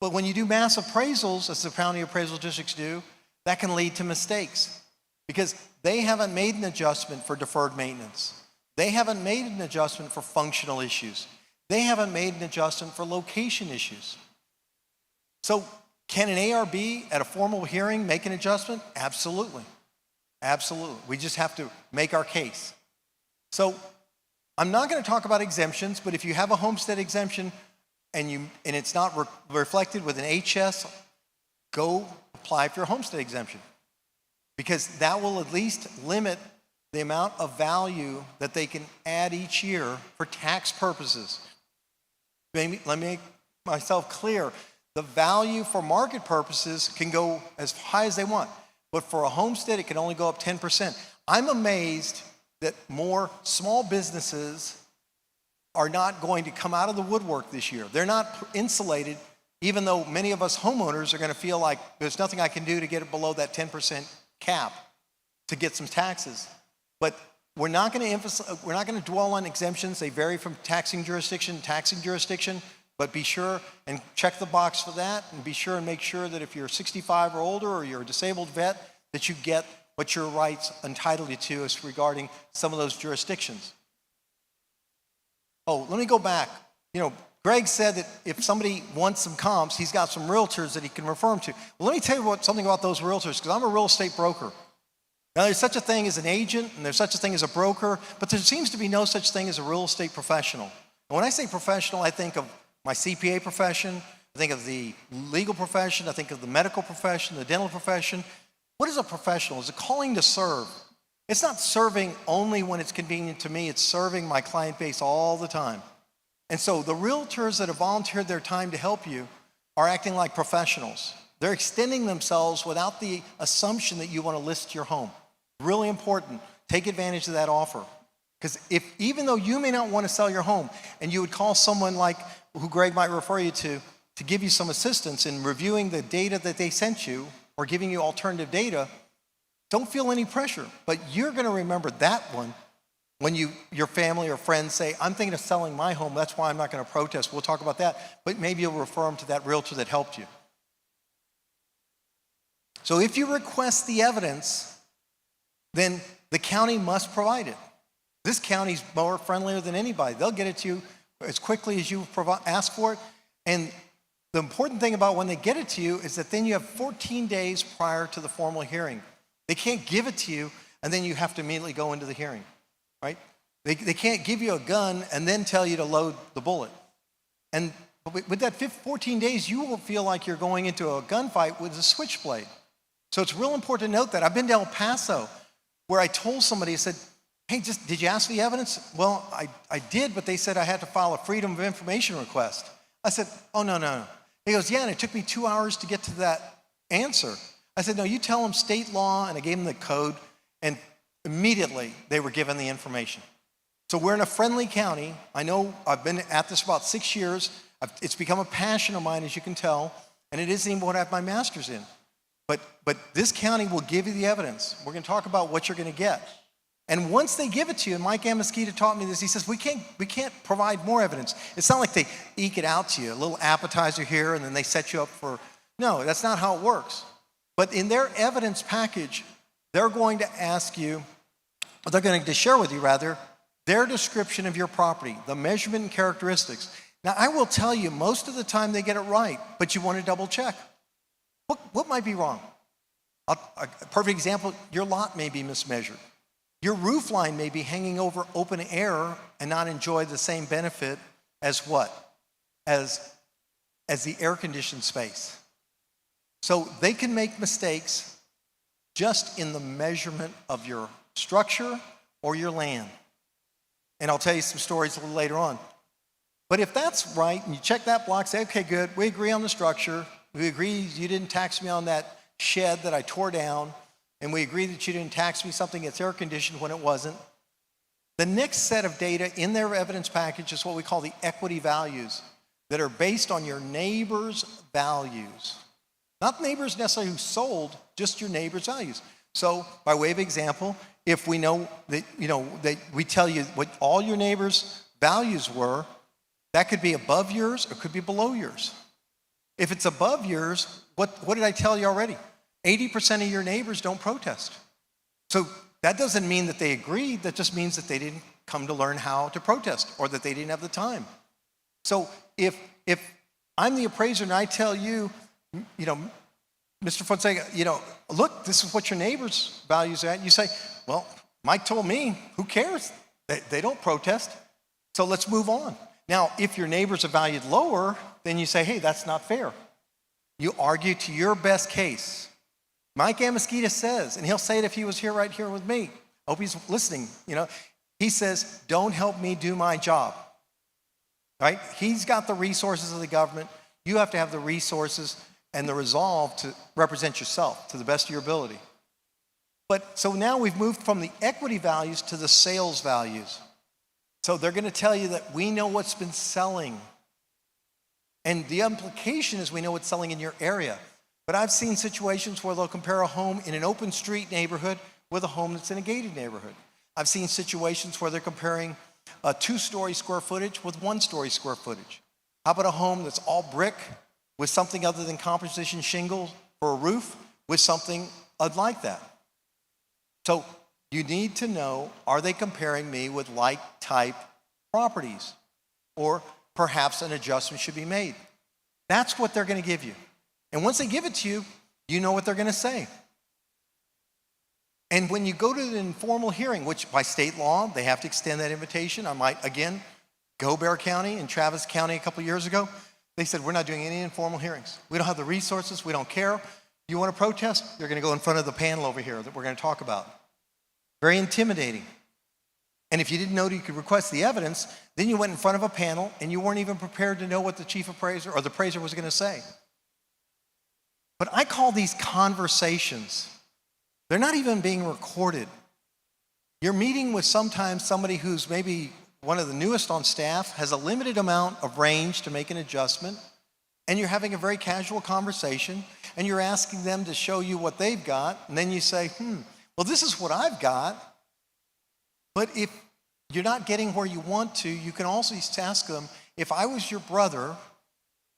But when you do mass appraisals, as the county appraisal districts do, that can lead to mistakes because they haven't made an adjustment for deferred maintenance. They haven't made an adjustment for functional issues. They haven't made an adjustment for location issues. So can an ARB at a formal hearing make an adjustment? Absolutely. Absolutely. We just have to make our case. So I'm not going to talk about exemptions, but if you have a homestead exemption and it's not reflected with an HS, go apply for your homestead exemption because that will at least limit the amount of value that they can add each year for tax purposes. Let me make myself clear. The value for market purposes can go as high as they want, but for a homestead, it can only go up 10%. I'm amazed that more small businesses are not going to come out of the woodwork this year. They're not insulated, even though many of us homeowners are going to feel like there's nothing I can do to get it below that 10% cap to get some taxes. But we're not going to dwell on exemptions. They vary from taxing jurisdiction to taxing jurisdiction, but be sure and check the box for that and be sure and make sure that if you're 65 or older or you're a disabled vet, that you get what your rights entitle you to as regarding some of those jurisdictions. Oh, let me go back. Greg said that if somebody wants some comps, he's got some realtors that he can refer them to. Well, let me tell you something about those realtors, because I'm a real estate broker. Now, there's such a thing as an agent, and there's such a thing as a broker, but there seems to be no such thing as a real estate professional. And when I say professional, I think of my CPA profession, I think of the legal profession, I think of the medical profession, the dental profession. What is a professional? It's a calling to serve. It's not serving only when it's convenient to me, it's serving my client base all the time. And so the realtors that have volunteered their time to help you are acting like professionals. They're extending themselves without the assumption that you want to list your home. Really important. Take advantage of that offer. Because even though you may not want to sell your home and you would call someone like who Greg might refer you to give you some assistance in reviewing the data that they sent you or giving you alternative data, don't feel any pressure. But you're going to remember that one when your family or friends say, I'm thinking of selling my home, that's why I'm not going to protest. We'll talk about that. But maybe you'll refer them to that realtor that helped you. So if you request the evidence, then the county must provide it. This county's more friendlier than anybody. They'll get it to you as quickly as you ask for it. And the important thing about when they get it to you is that then you have 14 days prior to the formal hearing. They can't give it to you and then you have to immediately go into the hearing, right? They can't give you a gun and then tell you to load the bullet. And with that 14 days, you will feel like you're going into a gunfight with a switchblade. So it's real important to note that. I've been to El Paso where I told somebody, I said, hey, did you ask for the evidence? Well, I did, but they said I had to file a Freedom of Information request. I said, oh, no. He goes, yeah, and it took me 2 hours to get to that answer. I said, no, you tell them state law, and I gave them the code, and immediately they were given the information. So we're in a friendly county. I know I've been at this for about 6 years. It's become a passion of mine, as you can tell, and it isn't even what I have my master's in. But this county will give you the evidence. We're going to talk about what you're going to get. And once they give it to you, and Mike Amasquita taught me this, he says, we can't provide more evidence. It's not like they eke it out to you, a little appetizer here, and then they set you up for, no, that's not how it works. But in their evidence package, they're going to ask you, or they're going to share with you, rather, their description of your property, the measurement and characteristics. Now, I will tell you, most of the time they get it right, but you want to double check. What might be wrong? A perfect example, your lot may be mismeasured. Your roof line may be hanging over open air and not enjoy the same benefit as what? As the air-conditioned space. So they can make mistakes just in the measurement of your structure or your land. And I'll tell you some stories a little later on. But if that's right, and you check that block, say, okay, good, we agree on the structure, we agree you didn't tax me on that shed that I tore down, and we agree that you didn't tax me something that's air-conditioned when it wasn't. The next set of data in their evidence package is what we call the equity values that are based on your neighbor's values. Not neighbors necessarily who sold, just your neighbor's values. So by way of example, if we know that, that we tell you what all your neighbors' values were, that could be above yours or could be below yours. If it's above yours, what did I tell you already? 80% of your neighbors don't protest. So that doesn't mean that they agreed, that just means that they didn't come to learn how to protest or that they didn't have the time. So if I'm the appraiser and I tell you, Mr. Fonseca, look, this is what your neighbor's values are at, you say, well, Mike told me, who cares? They don't protest, so let's move on. Now, if your neighbors are valued lower, then you say, hey, that's not fair. You argue to your best case. Mike Amasquita says, and he'll say it if he was here right here with me. I hope he's listening. He says, don't help me do my job. Right? He's got the resources of the government. You have to have the resources and the resolve to represent yourself to the best of your ability. But so now we've moved from the equity values to the sales values. So they're going to tell you that we know what's been selling. And the implication is we know what's selling in your area. But I've seen situations where they'll compare a home in an open street neighborhood with a home that's in a gated neighborhood. I've seen situations where they're comparing a 2-story square footage with 1-story square footage. How about a home that's all brick with something other than composition shingle for a roof with something like that? So you need to know, are they comparing me with like type properties? Or perhaps an adjustment should be made. That's what they're going to give you. And once they give it to you, you know what they're going to say. And when you go to the informal hearing, which by state law, they have to extend that invitation. I might, again, go Bexar County and Travis County a couple years ago. They said, we're not doing any informal hearings. We don't have the resources. We don't care. You want to protest? You're going to go in front of the panel over here that we're going to talk about. Very intimidating. And if you didn't know that you could request the evidence, then you went in front of a panel and you weren't even prepared to know what the chief appraiser or the appraiser was going to say. But I call these conversations. They're not even being recorded. You're meeting with sometimes somebody who's maybe one of the newest on staff, has a limited amount of range to make an adjustment, and you're having a very casual conversation, and you're asking them to show you what they've got, and then you say, well, this is what I've got. But if you're not getting where you want to, you can also ask them, if I was your brother,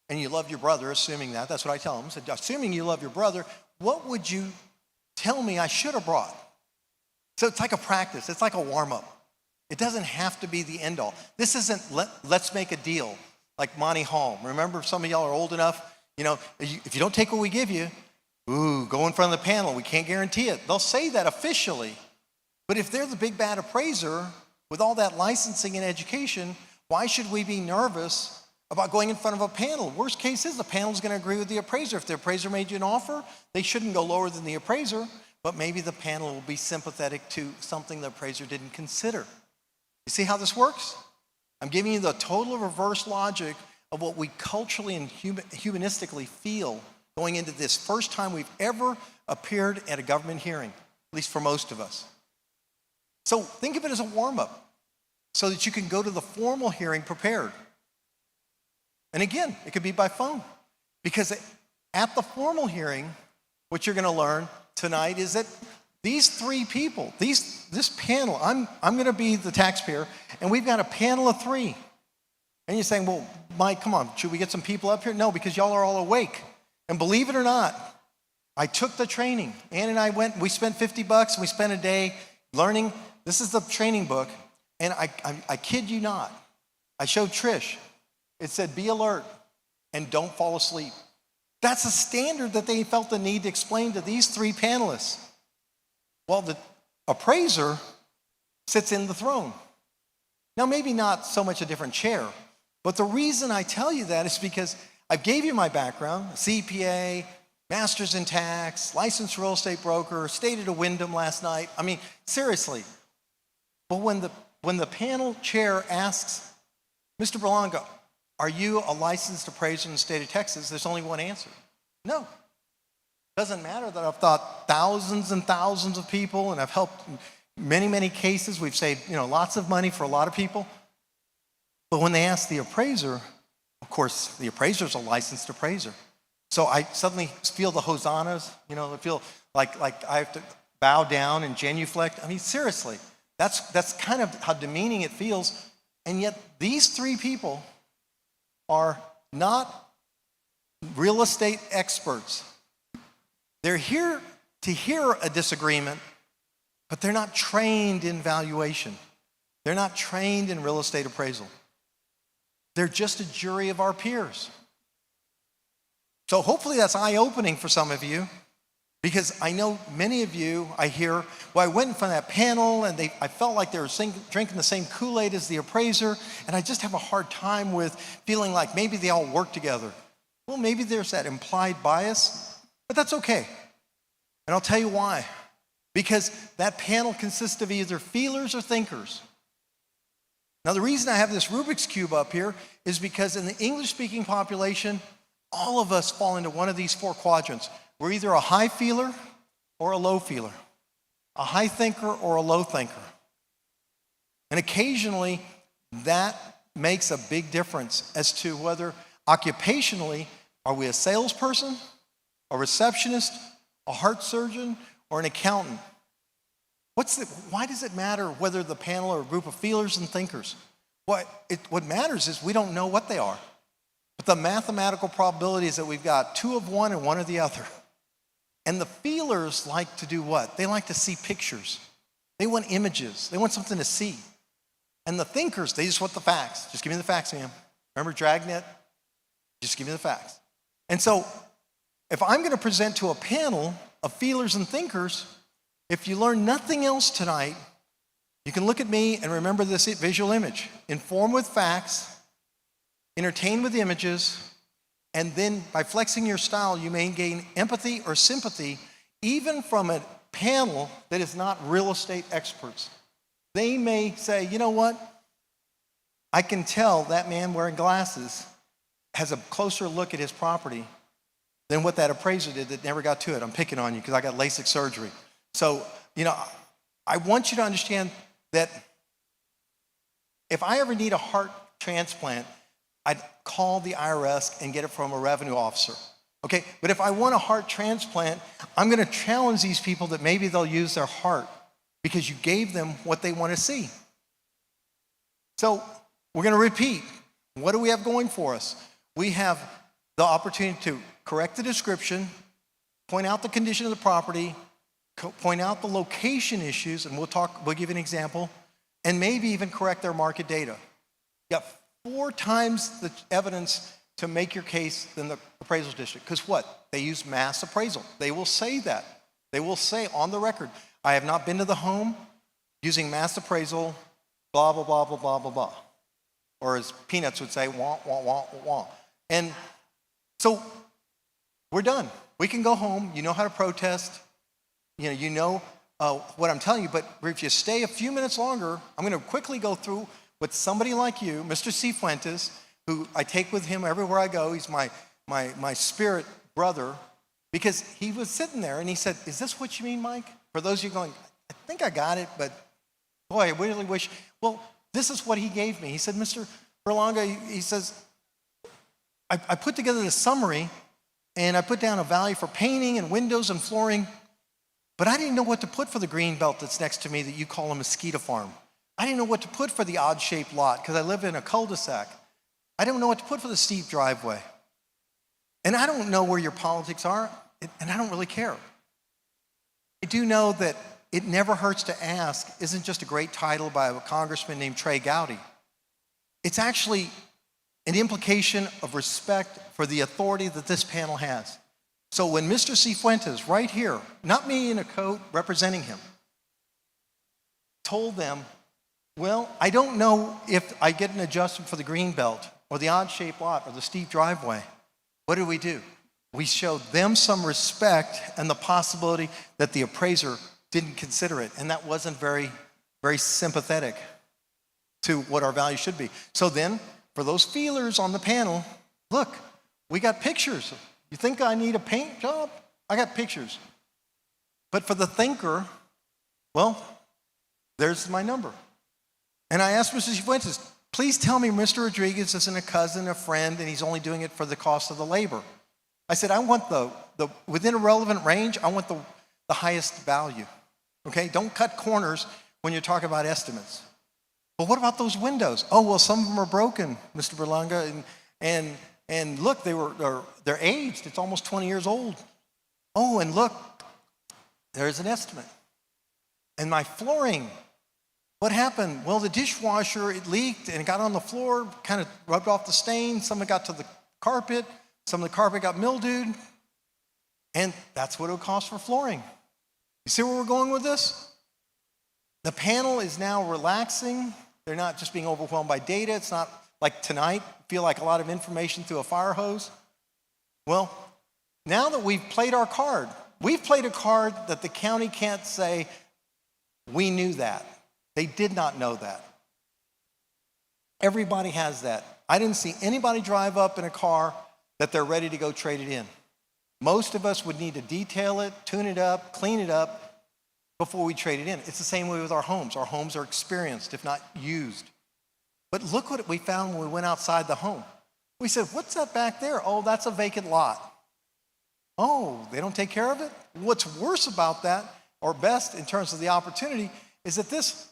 and you love your brother, assuming that's what I tell them, so assuming you love your brother, what would you tell me I should have brought? So it's like a practice, it's like a warm-up. It doesn't have to be the end all. This isn't let's make a deal. like Monty Hall. Remember, some of y'all are old enough, if you don't take what we give you, go in front of the panel. We can't guarantee it. They'll say that officially. But if they're the big bad appraiser with all that licensing and education, why should we be nervous about going in front of a panel? Worst case is the panel's going to agree with the appraiser. If the appraiser made you an offer, they shouldn't go lower than the appraiser, but maybe the panel will be sympathetic to something the appraiser didn't consider. You see how this works? I'm giving you the total reverse logic of what we culturally and humanistically feel going into this first time we've ever appeared at a government hearing, at least for most of us. So think of it as a warm-up so that you can go to the formal hearing prepared. And again, it could be by phone, because at the formal hearing, what you're going to learn tonight is that these three people, this panel, I'm going to be the taxpayer, and we've got a panel of three. And you're saying, well, Mike, come on, should we get some people up here? No, because y'all are all awake. And believe it or not, I took the training. Ann and I went, we spent $50, and we spent a day learning. This is the training book, and I kid you not, I showed Trish. It said, be alert and don't fall asleep. That's a standard that they felt the need to explain to these three panelists. Well, the appraiser sits in the throne. Now, maybe not so much a different chair, but the reason I tell you that is because I gave you my background, CPA, master's in tax, licensed real estate broker, stayed at a Wyndham last night. I mean, seriously. But when the panel chair asks, Mr. Berlanga, are you a licensed appraiser in the state of Texas? There's only one answer. No. Doesn't matter that I've taught thousands and thousands of people and I've helped many, many cases. We've saved, lots of money for a lot of people. But when they ask the appraiser, of course, the appraiser's a licensed appraiser. So I suddenly feel the hosannas, I feel like I have to bow down and genuflect. I mean, seriously, that's kind of how demeaning it feels. And yet these three people are not real estate experts. They're here to hear a disagreement, but they're not trained in valuation. They're not trained in real estate appraisal. They're just a jury of our peers. So hopefully that's eye-opening for some of you, because I know many of you, I hear, well, I went in front of that panel and I felt like they were drinking the same Kool-Aid as the appraiser, and I just have a hard time with feeling like maybe they all work together. Well, maybe there's that implied bias, but that's okay. And I'll tell you why. Because that panel consists of either feelers or thinkers. Now, the reason I have this Rubik's Cube up here is because in the English-speaking population, all of us fall into one of these four quadrants. We're either a high feeler or a low feeler, a high thinker or a low thinker. And occasionally, that makes a big difference as to whether occupationally, are we a salesperson, a receptionist, a heart surgeon, or an accountant? Why does it matter whether the panel are a group of feelers and thinkers? What matters is we don't know what they are. But the mathematical probability is that we've got two of one and one of the other. And the feelers like to do what? They like to see pictures. They want images. They want something to see. And the thinkers, they just want the facts. Just give me the facts, ma'am. Remember Dragnet? Just give me the facts. And so if I'm going to present to a panel of feelers and thinkers, if you learn nothing else tonight, you can look at me and remember this visual image. Inform with facts, entertain with images, and then by flexing your style, you may gain empathy or sympathy even from a panel that is not real estate experts. They may say, you know what? I can tell that man wearing glasses has a closer look at his property than what that appraiser did that never got to it. I'm picking on you because I got LASIK surgery. So, I want you to understand that if I ever need a heart transplant, I'd call the IRS and get it from a revenue officer. Okay, but if I want a heart transplant, I'm going to challenge these people that maybe they'll use their heart because you gave them what they want to see. So we're going to repeat. What do we have going for us? We have the opportunity to correct the description, point out the condition of the property, point out the location issues, and we'll give you an example, and maybe even correct their market data. You got 4 times the evidence to make your case than the appraisal district. Because what? They use mass appraisal. They will say that. They will say on the record, I have not been to the home using mass appraisal, blah, blah, blah, blah, blah, blah, blah. Or as Peanuts would say, wah, wah, wah, wah. And so we're done. We can go home. You know how to protest. You know what I'm telling you. But if you stay a few minutes longer, I'm going to quickly go through with somebody like you, Mr. Cifuentes, who I take with him everywhere I go. He's my spirit brother, because he was sitting there and he said, is this what you mean, Mike? For those of you going, I think I got it, but boy, I really wish. Well, this is what he gave me. He said, Mr. Berlanga, he says, I put together this summary and I put down a value for painting and windows and flooring, but I didn't know what to put for the green belt that's next to me that you call a mosquito farm. I didn't know what to put for the odd-shaped lot because I live in a cul-de-sac. I don't know what to put for the steep driveway. And I don't know where your politics are, and I don't really care. I do know that it never hurts to ask isn't just a great title by a congressman named Trey Gowdy. It's actually an implication of respect for the authority that this panel has. So when Mr. Cifuentes, right here, not me in a coat representing him, told them, well, I don't know if I get an adjustment for the green belt or the odd-shaped lot or the steep driveway. What do? We showed them some respect and the possibility that the appraiser didn't consider it, and that wasn't very, very sympathetic to what our value should be. So then, for those feelers on the panel, look, we got pictures. You think I need a paint job? I got pictures. But for the thinker, well, there's my number. And I asked Mr. Cifuentes, please tell me Mr. Rodriguez isn't a cousin, a friend, and he's only doing it for the cost of the labor. I said, I want the within a relevant range, I want the highest value. Okay, don't cut corners when you're talking about estimates. But what about those windows? Oh, well, some of them are broken, Mr. Berlanga, and look, they're aged. It's almost 20 years old. Oh, and look, there's an estimate. And my flooring, what happened? Well, the dishwasher, it leaked and it got on the floor, kind of rubbed off the stain. Some of it got to the carpet. Some of the carpet got mildewed. And that's what it would cost for flooring. You see where we're going with this? The panel is now relaxing. They're not just being overwhelmed by data. It's not like tonight, feel like a lot of information through a fire hose. Well, now that we've played our card, we've played a card that the county can't say, we knew that. They did not know that. Everybody has that. I didn't see anybody drive up in a car that they're ready to go trade it in. Most of us would need to detail it, tune it up, clean it up before we trade it in. It's the same way with our homes. Our homes are experienced, if not used. But look what we found when we went outside the home. We said, what's that back there? Oh, that's a vacant lot. Oh, they don't take care of it? What's worse about that, or best in terms of the opportunity, is that this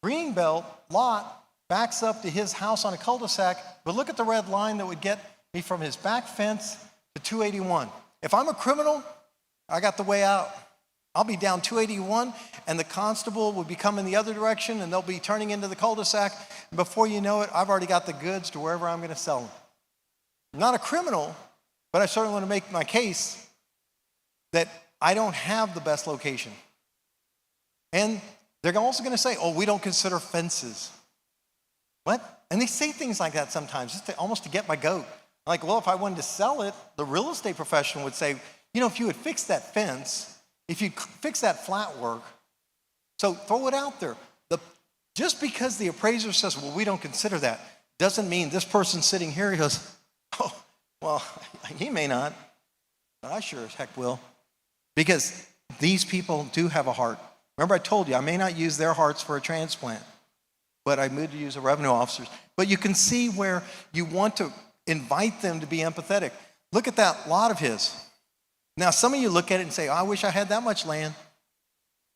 greenbelt lot backs up to his house on a cul-de-sac, but look at the red line that would get me from his back fence to 281. If I'm a criminal, I got the way out. I'll be down 281, and the constable will be coming the other direction, and they'll be turning into the cul-de-sac. And before you know it, I've already got the goods to wherever I'm going to sell them. I'm not a criminal, but I certainly want to make my case that I don't have the best location. And they're also going to say, oh, we don't consider fences. What? And they say things like that sometimes, just almost to get my goat. Like, well, if I wanted to sell it, the real estate professional would say, you know, if you would fix that fence, if you fix that flat work, so throw it out there. Just because the appraiser says, well, we don't consider that, doesn't mean this person sitting here, he goes, oh, well, he may not, but I sure as heck will. Because these people do have a heart. Remember I told you, I may not use their hearts for a transplant, but I moved to use a revenue officer's. But you can see where you want to invite them to be empathetic. Look at that lot of his. Now, some of you look at it and say, oh, I wish I had that much land.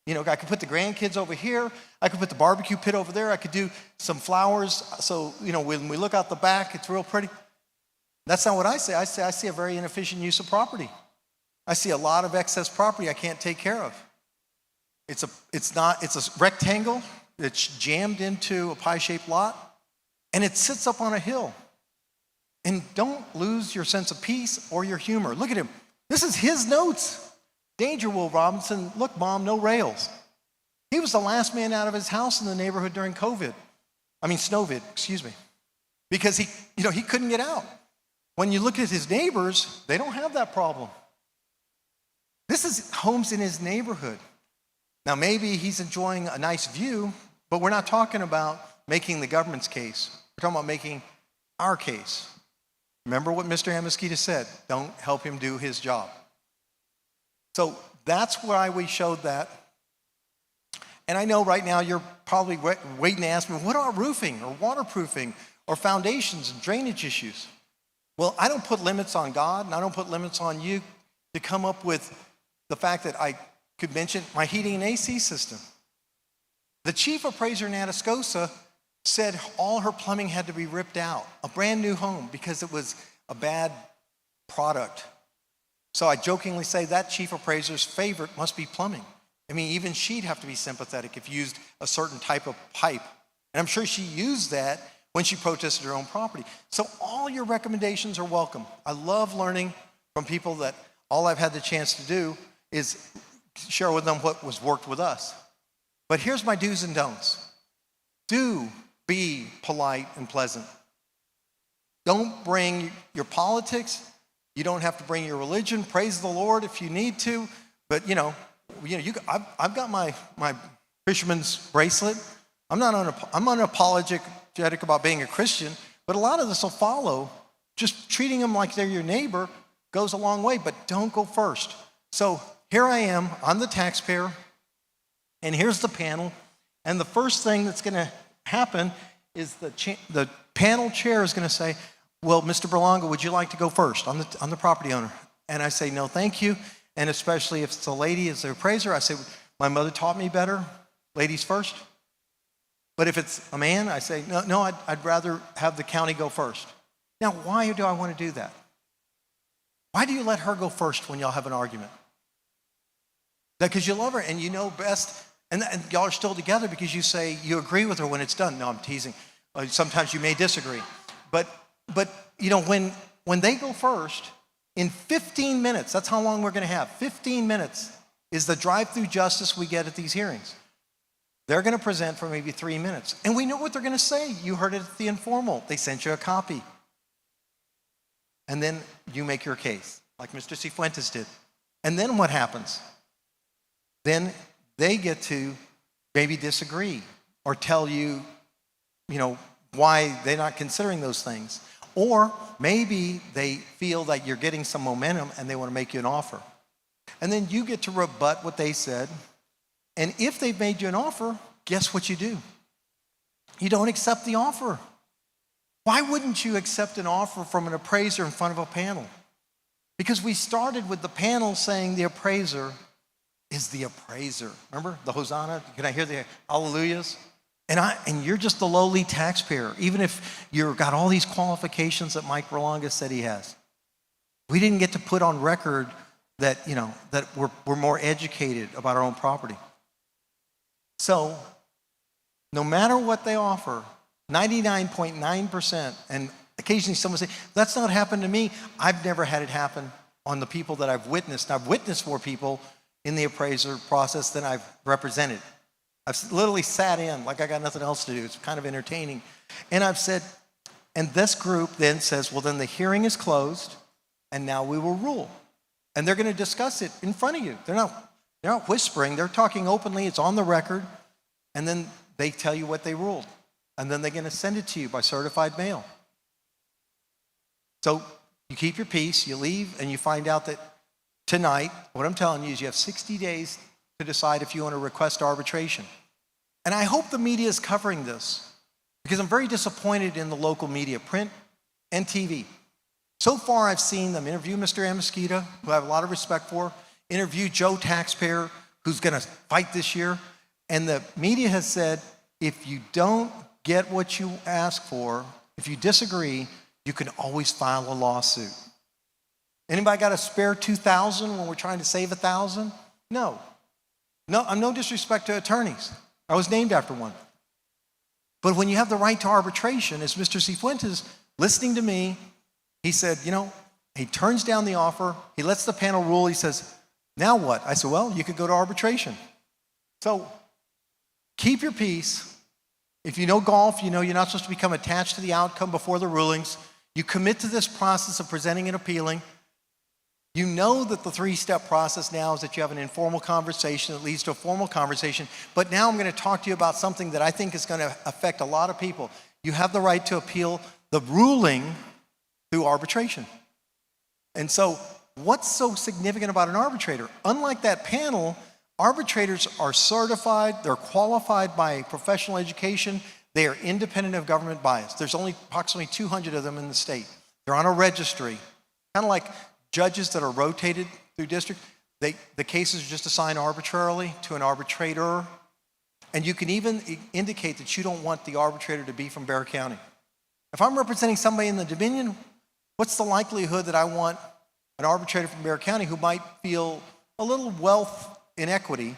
You know, I could put the grandkids over here. I could put the barbecue pit over there. I could do some flowers. So, you know, when we look out the back, it's real pretty. That's not what I say. I see a very inefficient use of property. I see a lot of excess property I can't take care of. It's a rectangle that's jammed into a pie-shaped lot. And it sits up on a hill. And don't lose your sense of peace or your humor. Look at him. This is his notes. Danger, Will Robinson. Look, Mom, no rails. He was the last man out of his house in the neighborhood during Snowvid, excuse me. Because he couldn't get out. When you look at his neighbors, they don't have that problem. This is homes in his neighborhood. Now, maybe he's enjoying a nice view, but we're not talking about making the government's case. We're talking about making our case. Remember what Mr. Amosquita said, don't help him do his job. So that's why we showed that. And I know right now you're probably waiting to ask me, what about roofing or waterproofing or foundations and drainage issues? Well, I don't put limits on God, and I don't put limits on you to come up with the fact that I could mention my heating and AC system. The chief appraiser in Atascosa said all her plumbing had to be ripped out, a brand new home, because it was a bad product. So I jokingly say that chief appraiser's favorite must be plumbing. I mean, even she'd have to be sympathetic if you used a certain type of pipe. And I'm sure she used that when she protested her own property. So all your recommendations are welcome. I love learning from people that all I've had the chance to do is share with them what was worked with us. But here's my do's and don'ts. Do be polite and pleasant. Don't bring your politics. You don't have to bring your religion. Praise the Lord if you need to. But I've got my fisherman's bracelet. I'm unapologetic about being a Christian, but a lot of this will follow. Just treating them like they're your neighbor goes a long way, but don't go first. So here I am, I'm the taxpayer, and here's the panel. And the first thing that's going to happen is the panel chair is going to say, well, Mr. Berlanga, would you like to go first? I'm the property owner. And I say, no, thank you. And especially if it's a lady as the appraiser, I say, my mother taught me better, ladies first. But if it's a man, I say, no, I'd rather have the county go first. Now, why do I want to do that? Why do you let her go first when y'all have an argument? Because you love her and you know best, and y'all are still together because you say you agree with her when it's done. No, I'm teasing. Sometimes you may disagree. But when they go first, in 15 minutes, that's how long we're going to have. 15 minutes is the drive-through justice we get at these hearings. They're going to present for maybe 3 minutes. And we know what they're going to say. You heard it at the informal. They sent you a copy. And then you make your case, like Mr. Cifuentes did. And then what happens? Then they get to maybe disagree or tell you, why they're not considering those things. Or maybe they feel that you're getting some momentum and they want to make you an offer. And then you get to rebut what they said. And if they've made you an offer, guess what you do? You don't accept the offer. Why wouldn't you accept an offer from an appraiser in front of a panel? Because we started with the panel saying the appraiser is the appraiser. Remember the Hosanna? Can I hear the hallelujahs? And you're just the lowly taxpayer, even if you've got all these qualifications that Mike Berlanga said he has. We didn't get to put on record that, that we're more educated about our own property. So, no matter what they offer, 99.9%, and occasionally someone say, that's not happened to me. I've never had it happen on the people that I've witnessed. I've witnessed more people in the appraiser process than I've represented. I've literally sat in like I got nothing else to do. It's kind of entertaining. And I've said, and this group then says, well, then the hearing is closed, and now we will rule. And they're going to discuss it in front of you. They're not whispering. They're talking openly. It's on the record. And then they tell you what they ruled. And then they're going to send it to you by certified mail. So you keep your peace, you leave, and you find out that tonight, what I'm telling you is you have 60 days to decide if you want to request arbitration. And I hope the media is covering this because I'm very disappointed in the local media, print and TV. So far, I've seen them interview Mr. Amosquita, who I have a lot of respect for, interview Joe Taxpayer, who's going to fight this year. And the media has said, if you don't get what you ask for, if you disagree, you can always file a lawsuit. Anybody got a spare 2,000 when we're trying to save 1,000? No. No, I'm no disrespect to attorneys. I was named after one. But when you have the right to arbitration, as Mr. Cifuentes, listening to me, he said, he turns down the offer, he lets the panel rule, he says, now what? I said, well, you could go to arbitration. So keep your peace. If you know golf, you know you're not supposed to become attached to the outcome before the rulings. You commit to this process of presenting and appealing. You know that the three-step process now is that you have an informal conversation that leads to a formal conversation. But now I'm going to talk to you about something that I think is going to affect a lot of people. You have the right to appeal the ruling through arbitration. And so what's so significant about an arbitrator? Unlike that panel, arbitrators are certified, they're qualified by professional education, they are independent of government bias. There's only approximately 200 of them in the state. They're on a registry, kind of like judges that are rotated through district. The cases are just assigned arbitrarily to an arbitrator, and you can even indicate that you don't want the arbitrator to be from Bexar County. If I'm representing somebody in the Dominion, what's the likelihood that I want an arbitrator from Bexar County who might feel a little wealth inequity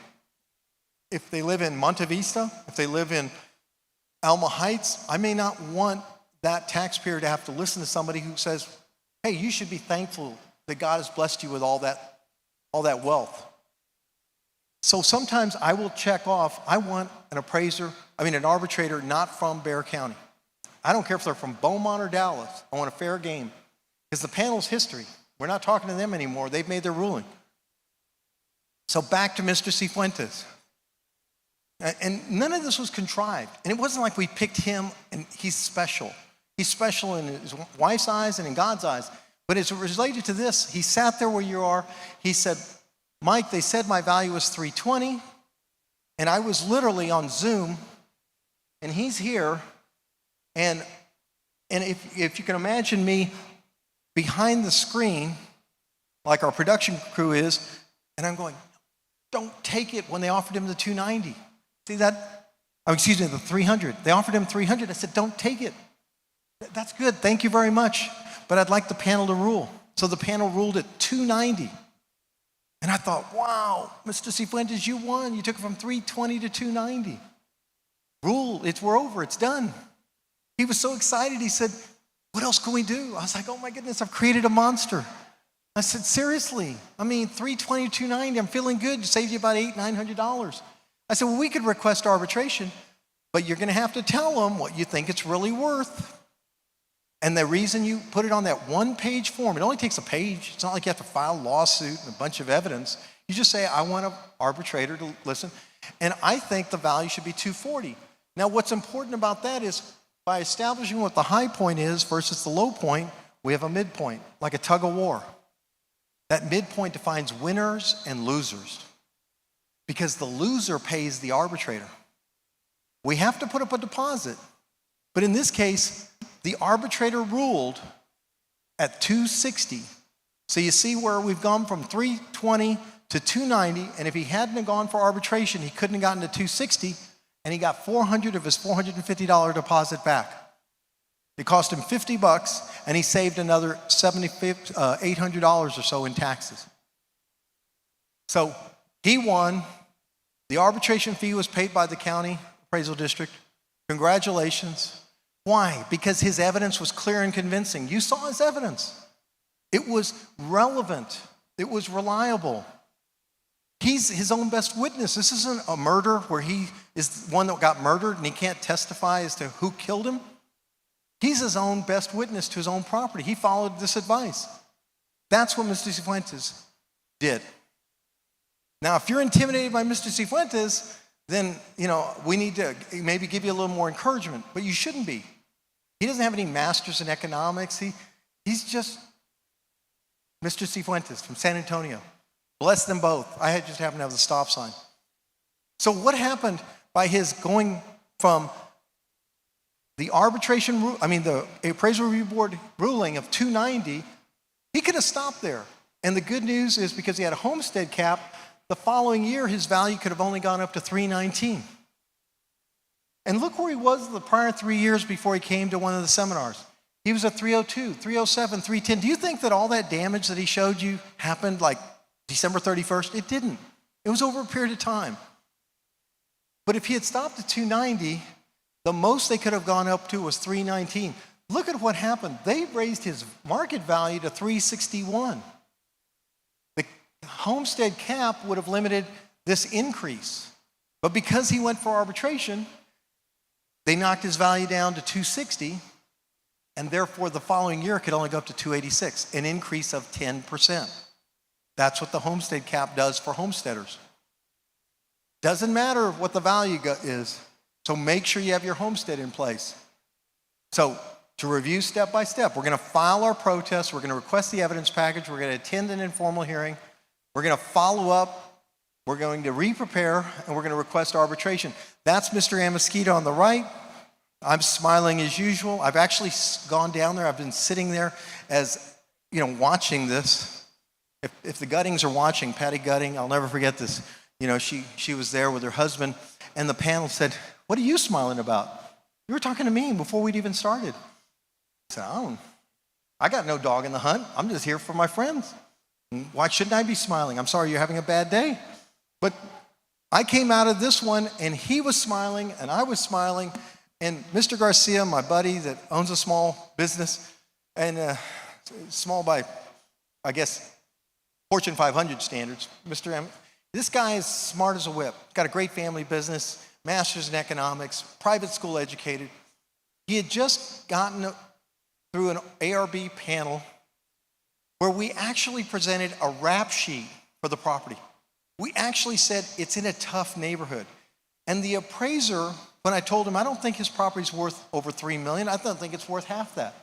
if they live in Monte Vista, if they live in Alma Heights? I may not want that taxpayer to have to listen to somebody who says, hey, you should be thankful that God has blessed you with all that wealth. So sometimes I will check off, I want an arbitrator not from Bexar County. I don't care if they're from Beaumont or Dallas. I want a fair game. Because the panel's history. We're not talking to them anymore. They've made their ruling. So back to Mr. Cifuentes. And none of this was contrived. And it wasn't like we picked him and he's special. He's special in his wife's eyes and in God's eyes. But as it related to this, he sat there where you are. He said, Mike, they said my value was 320. And I was literally on Zoom. And he's here. And if you can imagine me behind the screen, like our production crew is, and I'm going, don't take it, when they offered him the 290. See that? Oh, excuse me, the 300. They offered him 300. I said, don't take it. That's good. Thank you very much. But I'd like the panel to rule. So the panel ruled at 290. And I thought, wow, Mr. Cifuentes, you won. You took it from 320 to 290. We're over. It's done. He was so excited. He said, what else can we do? I was like, oh my goodness, I've created a monster. I said, seriously? 320 to 290, I'm feeling good. Saved you about $800-900. I said, well, we could request arbitration, but you're going to have to tell them what you think it's really worth. And the reason you put it on that one-page form, it only takes a page. It's not like you have to file a lawsuit and a bunch of evidence. You just say, I want an arbitrator to listen. And I think the value should be 240. Now, what's important about that is by establishing what the high point is versus the low point, we have a midpoint, like a tug of war. That midpoint defines winners and losers because the loser pays the arbitrator. We have to put up a deposit. But in this case, the arbitrator ruled at 260. So you see where we've gone from 320 to 290, and if he hadn't gone for arbitration, he couldn't have gotten to 260, and he got $400 of his $450 deposit back. It cost him $50, and he saved another $800 or so in taxes. So he won. The arbitration fee was paid by the county appraisal district. Congratulations. Why? Because his evidence was clear and convincing. You saw his evidence. It was relevant. It was reliable. He's his own best witness. This isn't a murder where he is the one that got murdered and he can't testify as to who killed him. He's his own best witness to his own property. He followed this advice. That's what Mr. Cifuentes did. Now, if you're intimidated by Mr. Cifuentes, then, we need to maybe give you a little more encouragement, but you shouldn't be. He doesn't have any masters in economics. He's just Mr. Cifuentes from San Antonio. Bless them both. I just happen to have the stop sign. So what happened by his going from the the Appraisal Review Board ruling of 290, he could have stopped there. And the good news is because he had a homestead cap, the following year his value could have only gone up to 319. And look where he was the prior 3 years before he came to one of the seminars. He was at 302, 307, 310. Do you think that all that damage that he showed you happened like December 31st? It didn't. It was over a period of time. But if he had stopped at 290, The most they could have gone up to was 319. Look at what happened. They raised his market value to 361. The homestead cap would have limited this increase. But because he went for arbitration, they knocked his value down to 260, and therefore the following year it could only go up to 286, an increase of 10%. That's what the homestead cap does for homesteaders. Doesn't matter what the value is, so make sure you have your homestead in place. So to review step by step, we're going to file our protest, we're going to request the evidence package, we're going to attend an informal hearing, we're going to follow up, we're going to re-prepare, and we're going to request arbitration. That's Mr. Amasquita on the right. I'm smiling as usual. I've actually gone down there. I've been sitting there as, watching this. If the Guttings are watching, Patty Gutting, I'll never forget this. She was there with her husband, and the panel said, "What are you smiling about? You were talking to me before we'd even started." I said, I got no dog in the hunt. I'm just here for my friends. Why shouldn't I be smiling? I'm sorry you're having a bad day. But I came out of this one, and he was smiling, and I was smiling, and Mr. Garcia, my buddy that owns a small business, and small by, I guess, Fortune 500 standards, Mr. M, this guy is smart as a whip, got a great family business, master's in economics, private school educated. He had just gotten through an ARB panel where we actually presented a rap sheet for the property. We actually said it's in a tough neighborhood. And the appraiser, when I told him, I don't think his property's worth over $3 million, I don't think it's worth half that.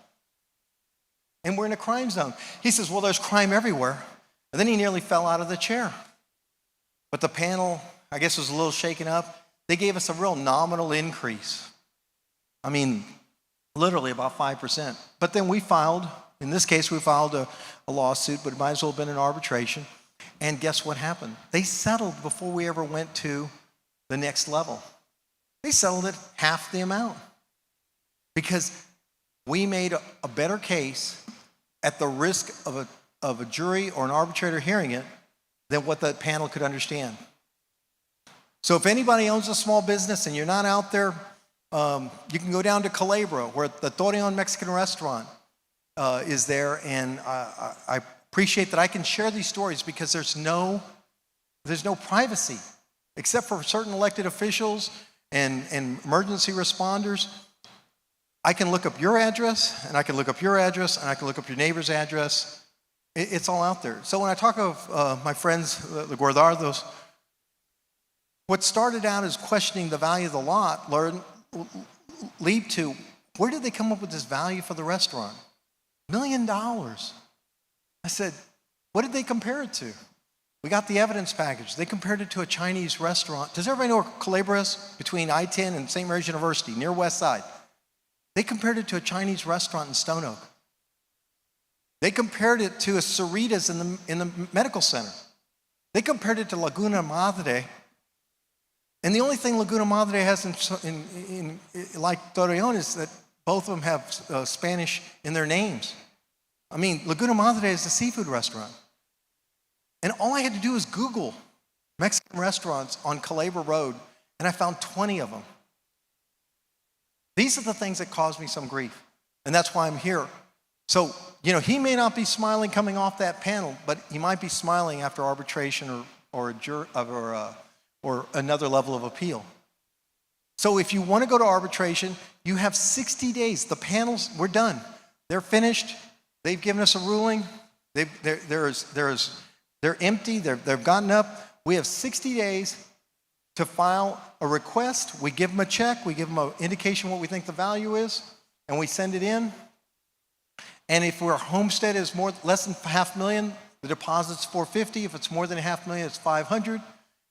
And we're in a crime zone. He says, well, there's crime everywhere. And then he nearly fell out of the chair. But the panel, I guess, was a little shaken up. They gave us a real nominal increase. I mean, literally about 5%. But then we filed, in this case, we filed a lawsuit, but it might as well have been an arbitration. And guess what happened? They settled before we ever went to the next level. They settled at half the amount because we made a better case at the risk of a jury or an arbitrator hearing it than what the panel could understand. So if anybody owns a small business and you're not out there, you can go down to Culebra where the Torreon Mexican restaurant is there, and I appreciate that I can share these stories because there's no privacy except for certain elected officials and emergency responders. I can look up your address, and I can look up your address, and I can look up your neighbor's address. It's all out there. So when I talk of my friends, the Guardardos, what started out as questioning the value of the lot lead to, where did they come up with this value for the restaurant? $1 million. I said, what did they compare it to? We got the evidence package. They compared it to a Chinese restaurant. Does everybody know where Culebra is? Between I-10 and St. Mary's University, near West Side. They compared it to a Chinese restaurant in Stone Oak. They compared it to a Cerritos in the medical center. They compared it to Laguna Madre. And the only thing Laguna Madre has in like Torreon is that both of them have Spanish in their names. I mean, Laguna Madre is a seafood restaurant. And all I had to do was Google Mexican restaurants on Culebra Road, and I found 20 of them. These are the things that caused me some grief, and that's why I'm here. So, he may not be smiling coming off that panel, but he might be smiling after arbitration or another level of appeal. So if you want to go to arbitration, you have 60 days. The panels, we're done. They're finished. They've given us a ruling. They're empty. They've gotten up. We have 60 days to file a request. We give them a check. We give them an indication what we think the value is, and we send it in. And if our homestead is less than $500,000, the deposit's $450,000. If it's more than $500,000, it's $500,000,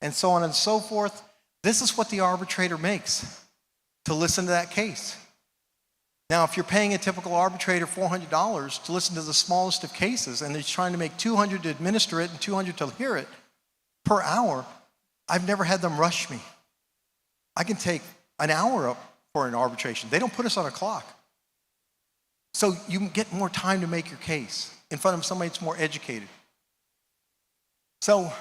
and so on and so forth. This is what the arbitrator makes to listen to that case. Now, if you're paying a typical arbitrator $400 to listen to the smallest of cases, and he's trying to make $200 to administer it and $200 to hear it per hour, I've never had them rush me. I can take an hour up for an arbitration. They don't put us on a clock. So you can get more time to make your case in front of somebody that's more educated. So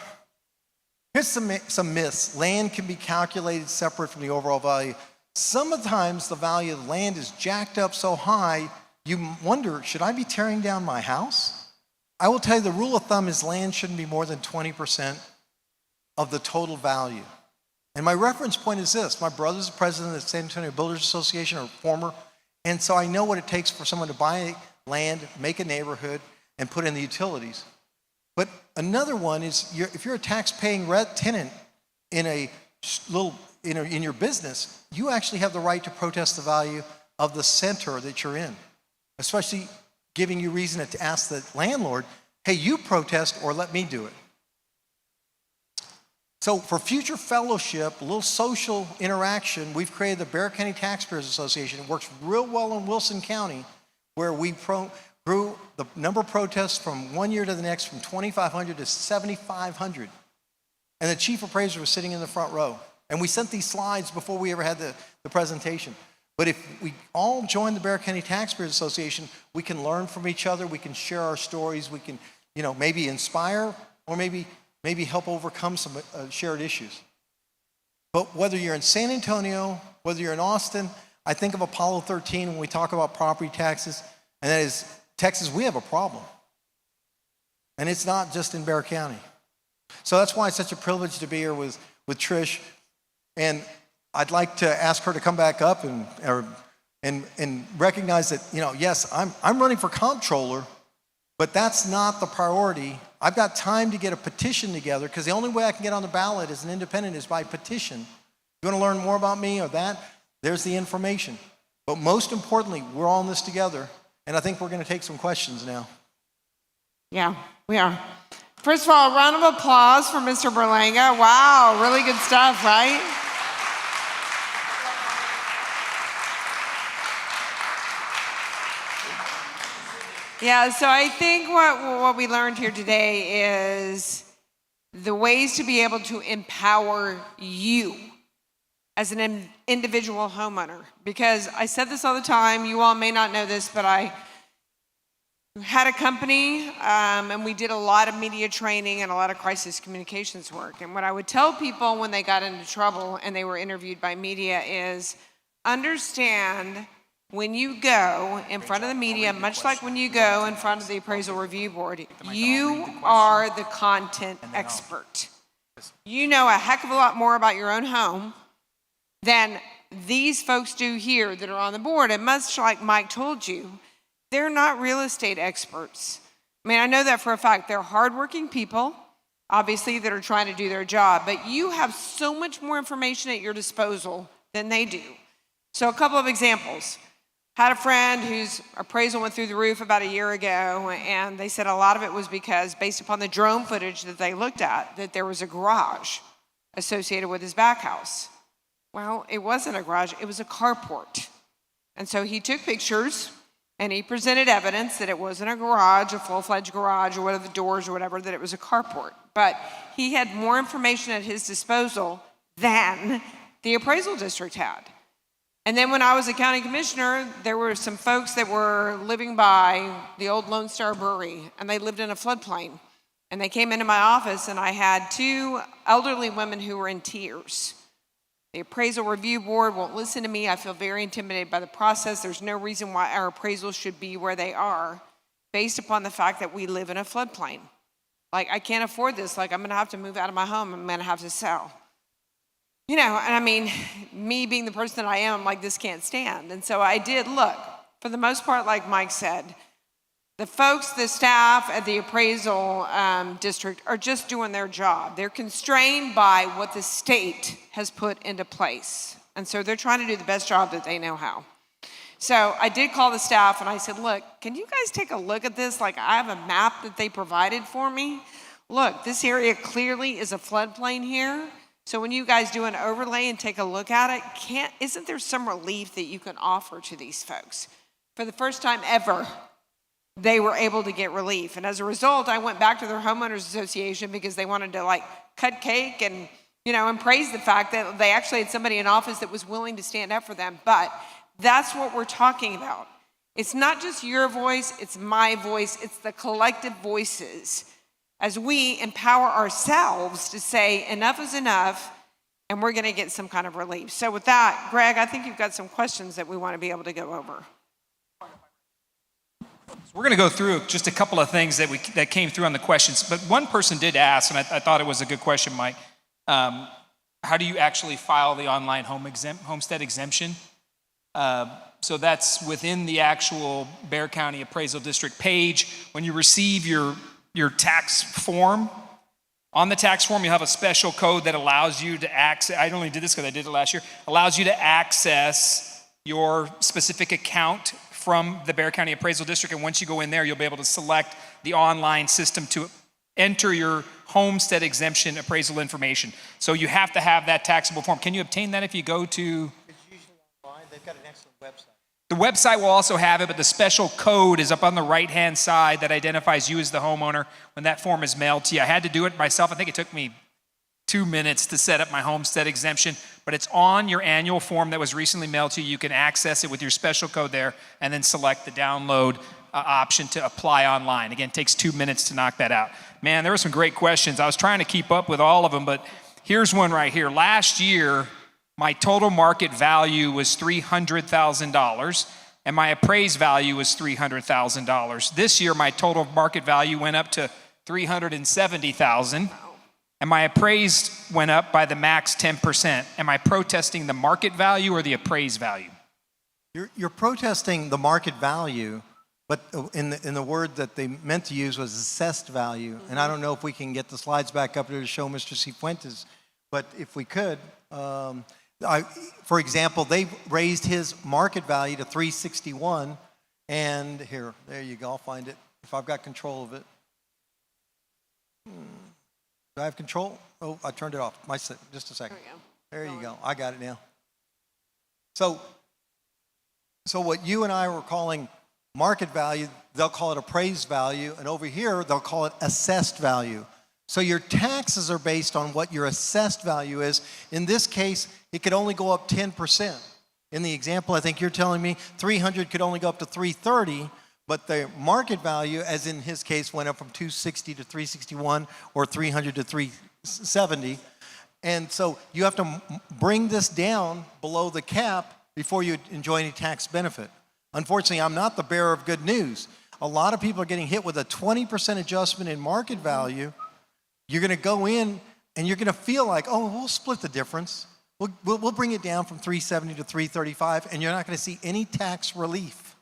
here's some myths. Land can be calculated separate from the overall value. sometimes the value of the land is jacked up so high, you wonder, should I be tearing down my house? I will tell you the rule of thumb is land shouldn't be more than 20% of the total value. And my reference point is this. My brother's the president of the San Antonio Builders Association, or former, and so I know what it takes for someone to buy land, make a neighborhood, and put in the utilities. But another one is, if you're a tax-paying tenant in a little, in your business, you actually have the right to protest the value of the center that you're in, especially giving you reason to ask the landlord, hey, you protest or let me do it. So for future fellowship, a little social interaction, we've created the Bexar County Taxpayers Association. It works real well in Wilson County, where we grew the number of protests from one year to the next from 2,500 to 7,500. And the chief appraiser was sitting in the front row. And we sent these slides before we ever had the presentation. But if we all join the Bexar County Taxpayers Association, we can learn from each other, we can share our stories, we can, maybe inspire or maybe help overcome some shared issues. But whether you're in San Antonio, whether you're in Austin, I think of Apollo 13 when we talk about property taxes, and that is, Texas, we have a problem. And it's not just in Bexar County. So that's why it's such a privilege to be here with Trish. And I'd like to ask her to come back up and recognize that, yes, I'm running for comptroller, but that's not the priority. I've got time to get a petition together, because the only way I can get on the ballot as an independent is by petition. You want to learn more about me or that? There's the information. But most importantly, we're all in this together, and I think we're going to take some questions now.
Yeah, we are. First of all, a round of applause for Mr. Berlanga. Wow, really good stuff, right? Yeah, so I think what we learned here today is the ways to be able to empower you as an individual homeowner. Because I said this all the time, you all may not know this, but I had a company and we did a lot of media training and a lot of crisis communications work. And what I would tell people when they got into trouble and they were interviewed by media is, understand when you go in front of the media, much like when you go in front of the appraisal review board, you are the content expert. You know a heck of a lot more about your own home than these folks do here that are on the board. And much like Mike told you, they're not real estate experts. I mean, I know that for a fact. They're hardworking people, obviously, that are trying to do their job, but you have so much more information at your disposal than they do. So a couple of examples. Had a friend whose appraisal went through the roof about a year ago, and they said a lot of it was because, based upon the drone footage that they looked at, that there was a garage associated with his back house. Well, it wasn't a garage, it was a carport. And so he took pictures, and he presented evidence that it wasn't a garage, a full-fledged garage, or whatever the doors or whatever, that it was a carport. But he had more information at his disposal than the appraisal district had. And then when I was a county commissioner, there were some folks that were living by the old Lone Star Brewery, and they lived in a floodplain. And they came into my office, and I had two elderly women who were in tears. The appraisal review board won't listen to me. I feel very intimidated by the process. There's no reason why our appraisals should be where they are, based upon the fact that we live in a floodplain. Like, I can't afford this. Like, I'm going to have to move out of my home. I'm going to have to sell. And I mean, me being the person that I am, I'm like, this can't stand. And so I did look. For the most part, like Mike said, the folks, the staff at the appraisal district are just doing their job. They're constrained by what the state has put into place. And so they're trying to do the best job that they know how. So I did call the staff and I said, look, can you guys take a look at this? Like, I have a map that they provided for me. Look, this area clearly is a floodplain here. So when you guys do an overlay and take a look at it, isn't there some relief that you can offer to these folks? For the first time ever, they were able to get relief. And as a result, I went back to their homeowners association because they wanted to cut cake and, and praise the fact that they actually had somebody in office that was willing to stand up for them. But that's what we're talking about. It's not just your voice, it's my voice, it's the collective voices. As we empower ourselves to say enough is enough, and we're going to get some kind of relief. So with that, Greg, I think you've got some questions that we want to be able to go over.
We're going to go through just a couple of things that came through on the questions, but one person did ask, and I thought it was a good question, Mike. How do you actually file the online homestead exemption? So that's within the actual Bexar County Appraisal District page. When you receive your tax form, on the tax form, you have a special code that allows you to access, I only did this because I did it last year, allows you to access your specific account from the Bexar County Appraisal District. And once you go in there, you'll be able to select the online system to enter your homestead exemption appraisal information. So you have to have that taxable form. Can you obtain that if you go to?
It's usually online. They've got an excellent website.
The website will also have it, but the special code is up on the right-hand side that identifies you as the homeowner when that form is mailed to you. I had to do it myself. I think it took me 2 minutes to set up my homestead exemption, but it's on your annual form that was recently mailed to you. You can access it with your special code there and then select the download option to apply online. Again, it takes 2 minutes to knock that out. Man, there were some great questions. I was trying to keep up with all of them, but here's one right here. Last year, my total market value was $300,000, and my appraised value was $300,000. This year, my total market value went up to $370,000, and my appraised went up by the max 10%. Am I protesting the market value or the appraised value?
You're protesting the market value, but in the word that they meant to use was assessed value. And I don't know if we can get the slides back up here to show Mr. Cifuentes, but if we could, for example, they raised his market value to $361, and there you go. I'll find it if I've got control of it. Do I have control? Oh, I turned it off. Just a second. There you go. I got it now. So what you and I were calling market value, they'll call it appraised value, and over here they'll call it assessed value. So your taxes are based on what your assessed value is. In this case, it could only go up 10%. In the example, I think you're telling me 300 could only go up to 330, but the market value, as in his case, went up from 260 to 361 or 300 to 370. And so you have to bring this down below the cap before you enjoy any tax benefit. Unfortunately, I'm not the bearer of good news. A lot of people are getting hit with a 20% adjustment in market value. You're going to go in and you're going to feel like, oh, we'll split the difference. We'll bring it down from 370 to 335, and you're not going to see any tax relief.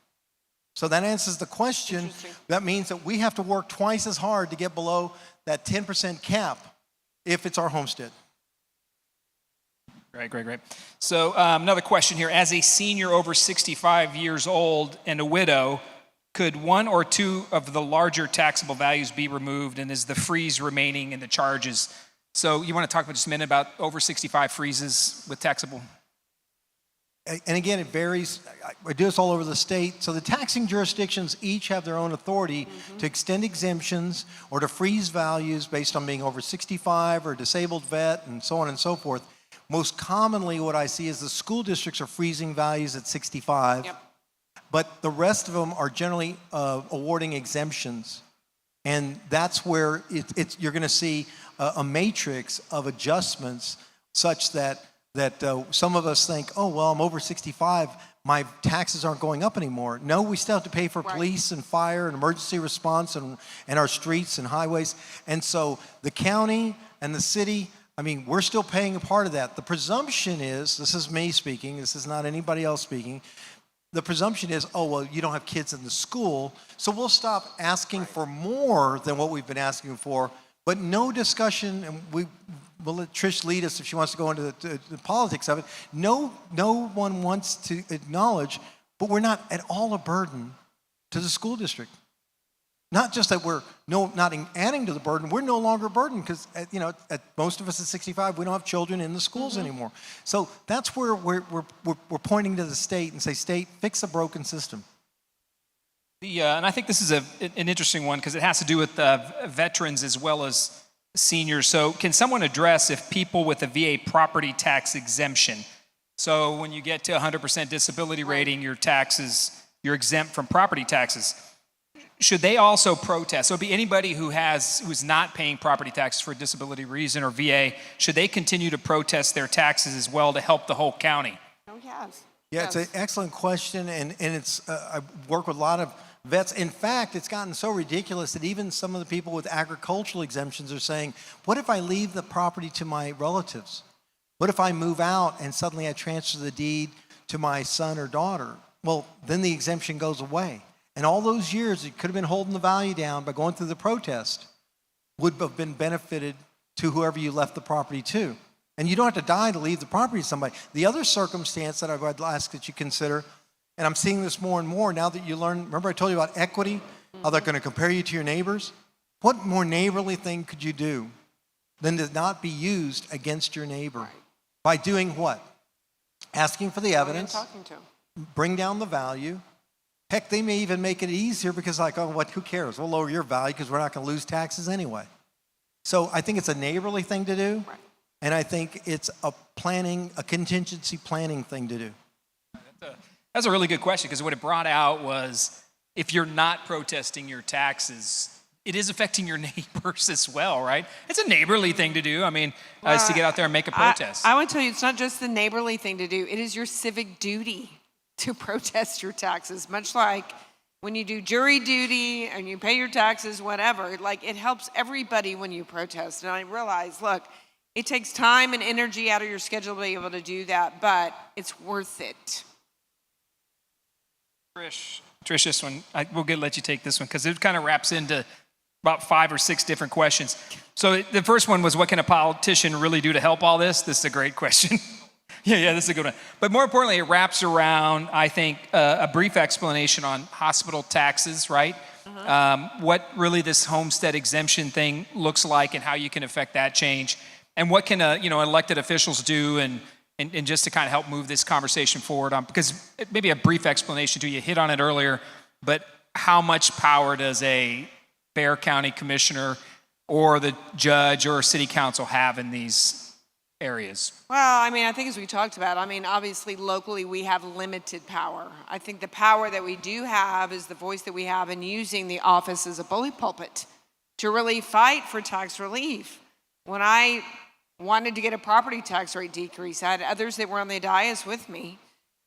So that answers the question. That means that we have to work twice as hard to get below that 10% cap if it's our homestead.
Great. So another question here. As a senior over 65 years old and a widow, could one or two of the larger taxable values be removed, and is the freeze remaining in the charges? So you want to talk for just a minute about over 65 freezes with taxable?
And again, it varies. I do this all over the state. So the taxing jurisdictions each have their own authority to extend exemptions or to freeze values based on being over 65 or disabled vet and so on and so forth. Most commonly what I see is the school districts are freezing values at 65. Yep. But the rest of them are generally awarding exemptions. And that's where you're going to see a matrix of adjustments such that some of us think, oh, well, I'm over 65, my taxes aren't going up anymore. No, we still have to pay for police and fire and emergency response and our streets and highways. And so the county and the city, I mean, we're still paying a part of that. The presumption is, this is me speaking, this is not anybody else speaking, the presumption is, oh, well, you don't have kids in the school, so we'll stop asking for more than what we've been asking for, but no discussion, and we'll let Trish lead us if she wants to go into the politics of it. No one wants to acknowledge, but we're not at all a burden to the school district. Not just that we're not adding to the burden, we're no longer a burden because, at most of us at 65, we don't have children in the schools anymore. So that's where we're pointing to the state and say, state, fix a broken system.
And I think this is an interesting one because it has to do with veterans as well as seniors. So can someone address if people with a VA property tax exemption, so when you get to 100% disability rating, your taxes, you're exempt from property taxes. should they also protest? So it'd be anybody who's not paying property taxes for a disability reason or VA, should they continue to protest their taxes as well to help the whole county?
Oh, yes.
Yeah, it's an excellent question, and it's I work with a lot of vets. In fact, it's gotten so ridiculous that even some of the people with agricultural exemptions are saying, what if I leave the property to my relatives? What if I move out and suddenly I transfer the deed to my son or daughter? Well, then the exemption goes away. And all those years it could have been holding the value down by going through the protest would have been benefited to whoever you left the property to. And you don't have to die to leave the property to somebody. The other circumstance that I'd ask that you consider, and I'm seeing this more and more now that you learn, remember I told you about equity, how they're going to compare you to your neighbors? What more neighborly thing could you do than to not be used against your neighbor? Right. By doing what? Asking for the evidence,
Talking to them.
bring down the value. Heck, they may even make it easier because like, oh, who cares? We'll lower your value because we're not going to lose taxes anyway. So I think it's a neighborly thing to do.
Right.
And I think it's a contingency planning thing to do.
That's a really good question, because what it brought out was if you're not protesting your taxes, it is affecting your neighbors as well, right? It's a neighborly thing to do. I mean, is to get out there and make a protest.
I want to tell you, it's not just the neighborly thing to do. It is your civic duty to protest your taxes, much like when you do jury duty and you pay your taxes, whatever. Like, it helps everybody when you protest. And I realize, look, it takes time and energy out of your schedule to be able to do that, but it's worth it.
Trish, this one, we'll let you take this one because it kind of wraps into about 5 or 6 different questions. So the first one was, what can a politician really do to help all this? This is a great question. Yeah, this is a good one. But more importantly, it wraps around, I think, a brief explanation on hospital taxes, right? What really this homestead exemption thing looks like and how you can affect that change. And what can elected officials do and just to kind of help move this conversation forward on, because maybe a brief explanation too, you hit on it earlier, but how much power does a Bexar County commissioner or the judge or city council have in these areas?
Well, I mean, I think as we talked about, I mean, obviously locally we have limited power. I think the power that we do have is the voice that we have in using the office as a bully pulpit to really fight for tax relief. When I wanted to get a property tax rate decrease, I had others that were on the dais with me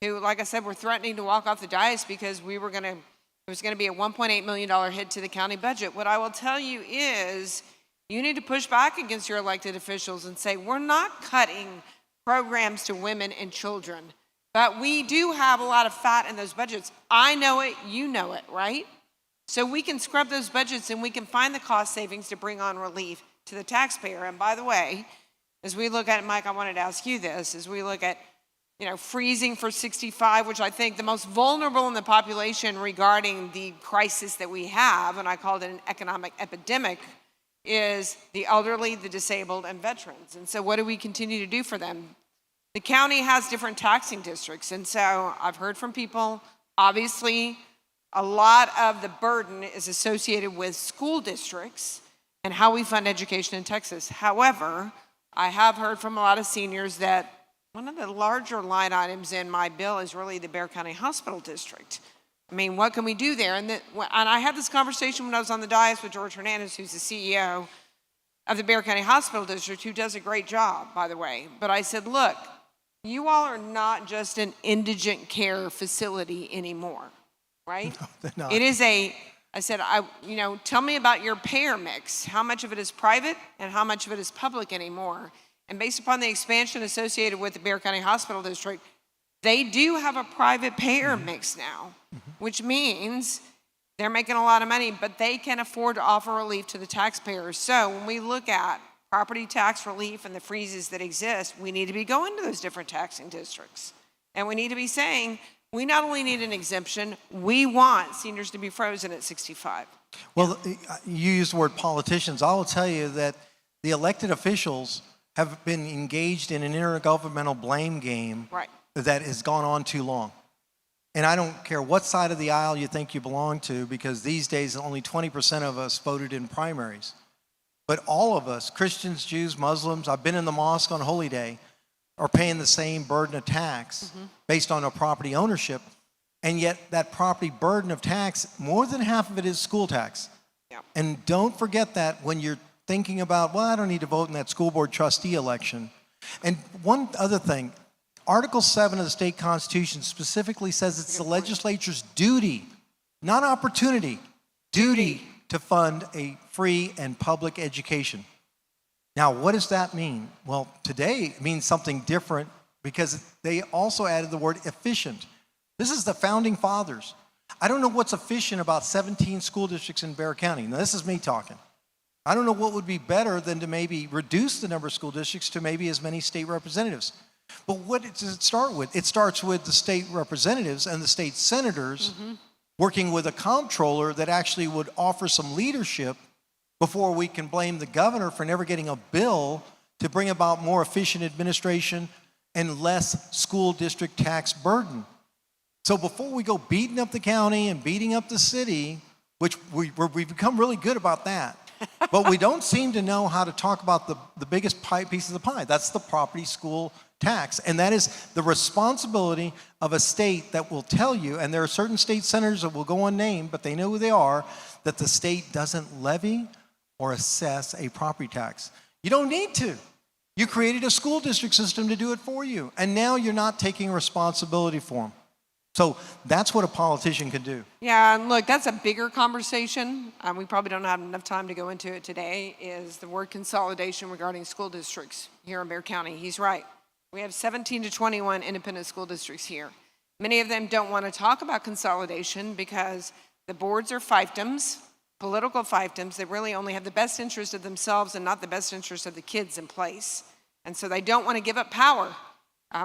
who, like I said, were threatening to walk off the dais because it was going to be a $1.8 million hit to the county budget. What I will tell you is you need to push back against your elected officials and say, we're not cutting programs to women and children, but we do have a lot of fat in those budgets. I know it, you know it, right? So we can scrub those budgets and we can find the cost savings to bring on relief to the taxpayer. And by the way, as we look at it, Mike, I wanted to ask you this, as we look at freezing for 65, which I think the most vulnerable in the population regarding the crisis that we have, and I called it an economic epidemic, is the elderly, the disabled, and veterans. And so what do we continue to do for them? The county has different taxing districts, and so I've heard from people, obviously, a lot of the burden is associated with school districts and how we fund education in Texas. However, I have heard from a lot of seniors that one of the larger line items in my bill is really the Bexar County Hospital District. I mean, what can we do there? And I had this conversation when I was on the dais with George Hernandez, who's the CEO of the Bexar County Hospital District, who does a great job, by the way. But I said, look, you all are not just an indigent care facility anymore, right?
No, they're not.
It is I said, tell me about your payer mix. How much of it is private and how much of it is public anymore? And based upon the expansion associated with the Bexar County Hospital District, they do have a private payer mix now, which means they're making a lot of money, but they can afford to offer relief to the taxpayers. So when we look at property tax relief and the freezes that exist, we need to be going to those different taxing districts. And we need to be saying, we not only need an exemption, we want seniors to be frozen at 65.
Well, you used the word politicians. I will tell you that the elected officials have been engaged in an intergovernmental blame game that has gone on too long. And I don't care what side of the aisle you think you belong to, because these days only 20% of us voted in primaries. But all of us, Christians, Jews, Muslims, I've been in the mosque on Holy Day, are paying the same burden of tax based on our property ownership. And yet that property burden of tax, more than half of it is school tax.
Yeah.
And don't forget that when you're thinking about, well, I don't need to vote in that school board trustee election. And one other thing, Article 7 of the state constitution specifically says it's the legislature's duty, not opportunity, duty to fund a free and public education. Now, what does that mean? Well, today it means something different because they also added the word efficient. This is the founding fathers. I don't know what's efficient about 17 school districts in Bexar County. Now, this is me talking. I don't know what would be better than to maybe reduce the number of school districts to maybe as many state representatives. But what does it start with? It starts with the state representatives and the state senators working with a comptroller that actually would offer some leadership before we can blame the governor for never getting a bill to bring about more efficient administration and less school district tax burden. So before we go beating up the county and beating up the city, which we've become really good about that, but we don't seem to know how to talk about the biggest piece of the pie. That's the property school tax. And that is the responsibility of a state that will tell you, and there are certain state senators that will go unnamed, but they know who they are, that the state doesn't levy or assess a property tax. You don't need to. You created a school district system to do it for you. And now you're not taking responsibility for them. So that's what a politician can do.
Yeah, and look, that's a bigger conversation. We probably don't have enough time to go into it today, is the word consolidation regarding school districts here in Bexar County. He's right. We have 17 to 21 independent school districts here. Many of them don't want to talk about consolidation because the boards are fiefdoms, political fiefdoms that really only have the best interest of themselves and not the best interest of the kids in place. And so they don't want to give up power.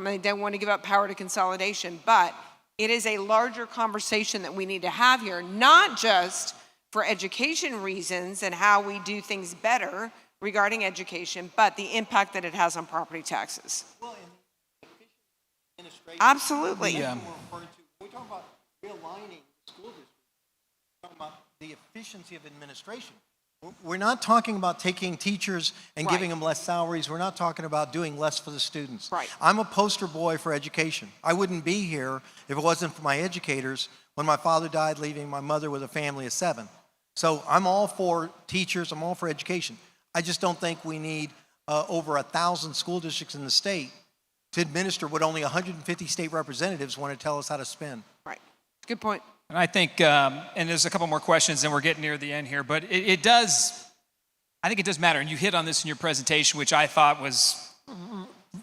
They don't want to give up power to consolidation, but it is a larger conversation that we need to have here, not just for education reasons and how we do things better regarding education, but the impact that it has on property taxes.
Well, in the administration,
Absolutely.
We're talking about realigning the school district. We're talking about the efficiency of administration. We're not talking about taking teachers and giving them less salaries. We're not talking about doing less for the students.
Right.
I'm a poster boy for education. I wouldn't be here if it wasn't for my educators when my father died, leaving my mother with a family of 7. So I'm all for teachers. I'm all for education. I just don't think we need over 1,000 school districts in the state to administer what only 150 state representatives want to tell us how to spend.
Right. Good point.
And I think, and there's a couple more questions, and we're getting near the end here, but I think it does matter. And you hit on this in your presentation, which I thought was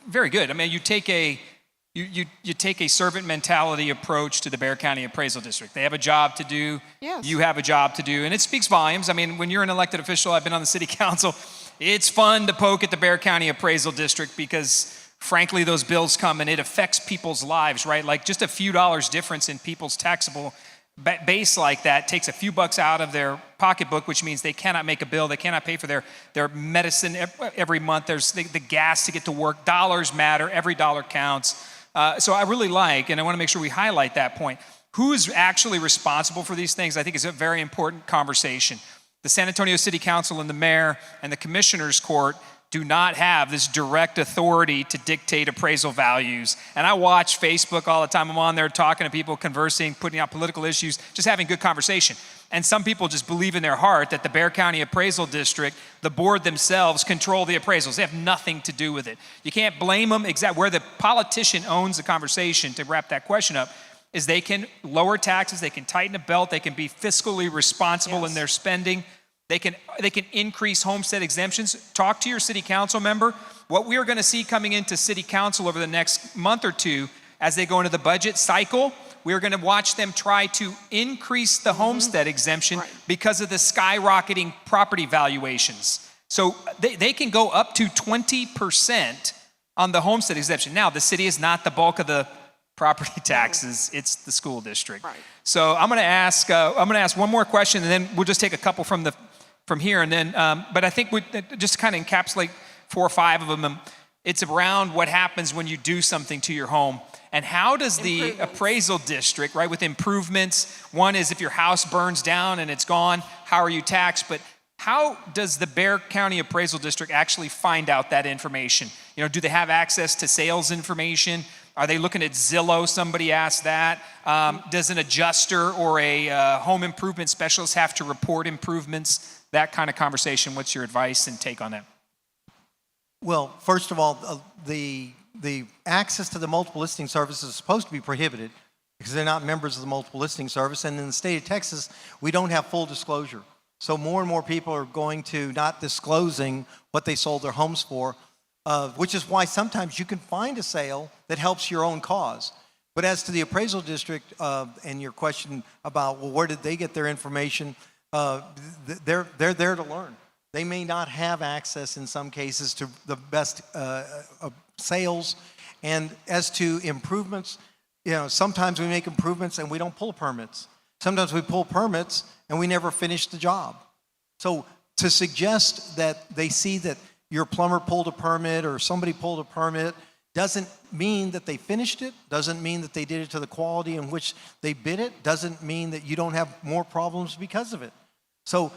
very good. I mean, you take a servant mentality approach to the Bexar County Appraisal District. They have a job to do.
Yes.
You have a job to do, and it speaks volumes. I mean, when you're an elected official, I've been on the city council, it's fun to poke at the Bexar County Appraisal District because frankly, those bills come and it affects people's lives, right? Like just a few dollars difference in people's taxable base like that takes a few bucks out of their pocketbook, which means they cannot make a bill. They cannot pay for their medicine every month. There's the gas to get to work. Dollars matter. Every dollar counts. So I really like, and I want to make sure we highlight that point. Who's actually responsible for these things, I think is a very important conversation. The San Antonio City Council and the mayor and the commissioner's court do not have this direct authority to dictate appraisal values. And I watch Facebook all the time. I'm on there talking to people, conversing, putting out political issues, just having good conversation. And some people just believe in their heart that the Bexar County Appraisal District, the board themselves, control the appraisals. They have nothing to do with it. You can't blame them. Where the politician owns the conversation, to wrap that question up, is they can lower taxes, they can tighten the belt, they can be fiscally responsible in their spending. They can increase homestead exemptions. Talk to your city council member. What we are going to see coming into city council over the next month or two as they go into the budget cycle, we're going to watch them try to increase the homestead exemption because of the skyrocketing property valuations. So they can go up to 20% on the homestead exemption. Now, the city is not the bulk of the property taxes. It's the school district. Right. So I'm going to ask one more question, and then we'll just take a couple from here, and then. But I think we just kind of encapsulate 4 or 5 of them. It's around what happens when you do something to your home, and how does the appraisal district, right, with improvements. One is if your house burns down and it's gone, how are you taxed? But how does the Bexar County Appraisal District actually find out that information? You know, do they have access to sales information? Are they looking at Zillow? Somebody asked that. Does an adjuster or a home improvement specialist have to report improvements? That kind of conversation. What's your advice and take on that?
Well, first of all, the access to the multiple listing service is supposed to be prohibited because they're not members of the multiple listing service. And in the state of Texas, we don't have full disclosure. So more and more people are going to not disclosing what they sold their homes for, which is why sometimes you can find a sale that helps your own cause. But as to the appraisal district and your question about, well, where did they get their information? They're there to learn. They may not have access in some cases to the best sales. And as to improvements, sometimes we make improvements and we don't pull permits. Sometimes we pull permits and we never finish the job. So to suggest that they see that your plumber pulled a permit or somebody pulled a permit doesn't mean that they finished it, doesn't mean that they did it to the quality in which they bid it, doesn't mean that you don't have more problems because of it. So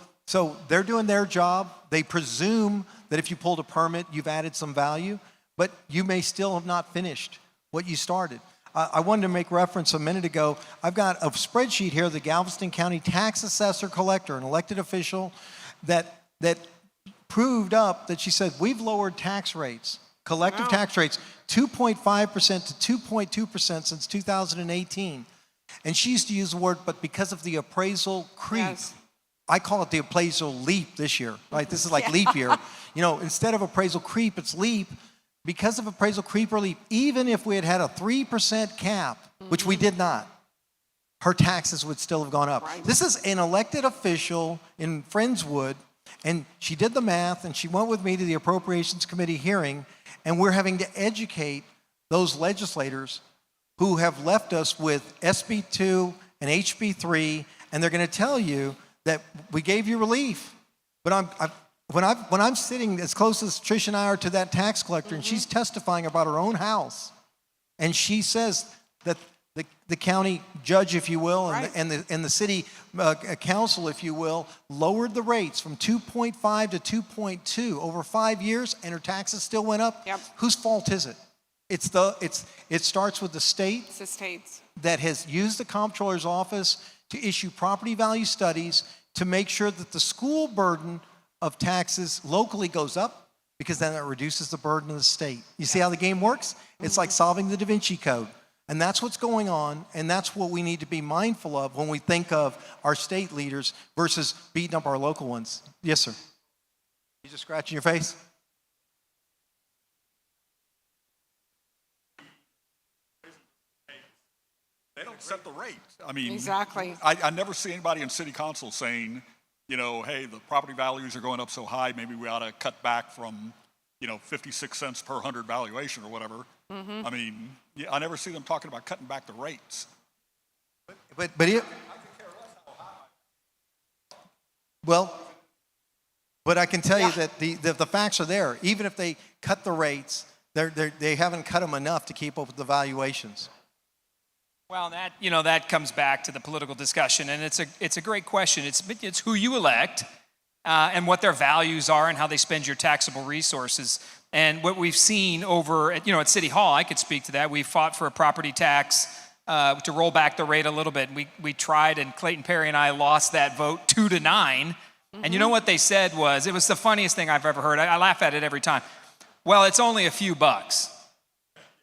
they're doing their job. They presume that if you pulled a permit, you've added some value, but you may still have not finished what you started. I wanted to make reference a minute ago. I've got a spreadsheet here, the Galveston County Tax Assessor Collector, an elected official, that proved up that she said, we've lowered tax rates, collective tax rates, 2.5% to 2.2% since 2018. And she used to use the word, but because of the appraisal creep. Yes. I call it the appraisal leap this year, right? This is like leap year. Instead of appraisal creep, it's leap. Because of appraisal creep or leap, even if we had had a 3% cap, which we did not, her taxes would still have gone up. Right. This is an elected official in Friendswood, and she did the math, and she went with me to the Appropriations Committee hearing, and we're having to educate those legislators who have left us with SB 2 and HB 3, and they're going to tell you that we gave you relief. But when I'm sitting as close as Trish and I are to that tax collector, and she's testifying about her own house, and she says that the county judge, if you will, and the city council, if you will, lowered the rates from 2.5 to 2.2 over 5 years, and her taxes still went up. Yep. Whose fault is it? It starts with the state. It's the states that has used the comptroller's office to issue property value studies to make sure that the school burden of taxes locally goes up, because then it reduces the burden of the state. You see how the game works? It's like solving the Da Vinci Code. And that's what's going on, and that's what we need to be mindful of when we think of our state leaders versus beating up our local ones. Yes, sir. You just scratching your face?
They don't set the rate. I mean,
exactly.
I never see anybody in city council saying, hey, the property values are going up so high, maybe we ought to cut back from, 56 cents per 100 valuation or whatever. I mean, I never see them talking about cutting back the rates.
But I can tell you that the facts are there. Even if they cut the rates, they haven't cut them enough to keep up with the valuations.
Well, that comes back to the political discussion, and it's a great question. It's who you elect, and what their values are, and how they spend your taxable resources. And what we've seen over at City Hall, I could speak to that. We fought for a property tax to roll back the rate a little bit. We tried, and Clayton Perry and I lost that vote 2-9. And you know what they said was, it was the funniest thing I've ever heard. I laugh at it every time. Well, it's only a few bucks.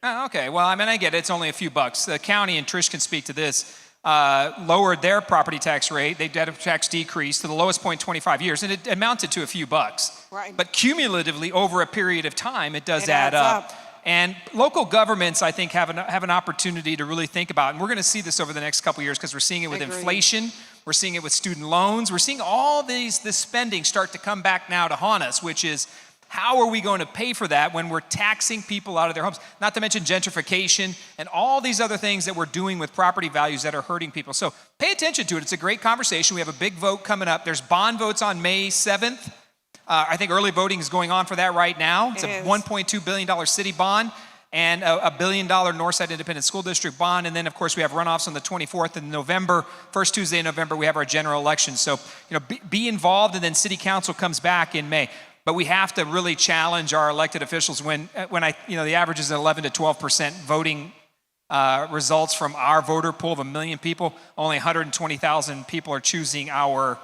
Oh, okay, well, I get it. It's only a few bucks. The county, and Trish can speak to this, lowered their property tax rate. They had a tax decrease to the lowest point in 25 years, and it amounted to a few bucks. Right. But cumulatively, over a period of time, it does add up. And local governments, I think, have an opportunity to really think about, and we're going to see this over the next couple of years, because we're seeing it with inflation, we're seeing it with student loans, we're seeing all this spending start to come back now to haunt us, which is, how are we going to pay for that when we're taxing people out of their homes? Not to mention gentrification and all these other things that we're doing with property values that are hurting people. So pay attention to it. It's a great conversation. We have a big vote coming up. There's bond votes on May 7th. I think early voting is going on for that right now. It's a $1.2 billion city bond and a $1 billion Northside Independent School District bond. And then, of course, we have runoffs on the 24th in November. First Tuesday in November, we have our general election. So, be involved, and then city council comes back in May. But we have to really challenge our elected officials when the average is 11 to 12% voting results from our voter pool of 1 million people, only 120,000 people are choosing our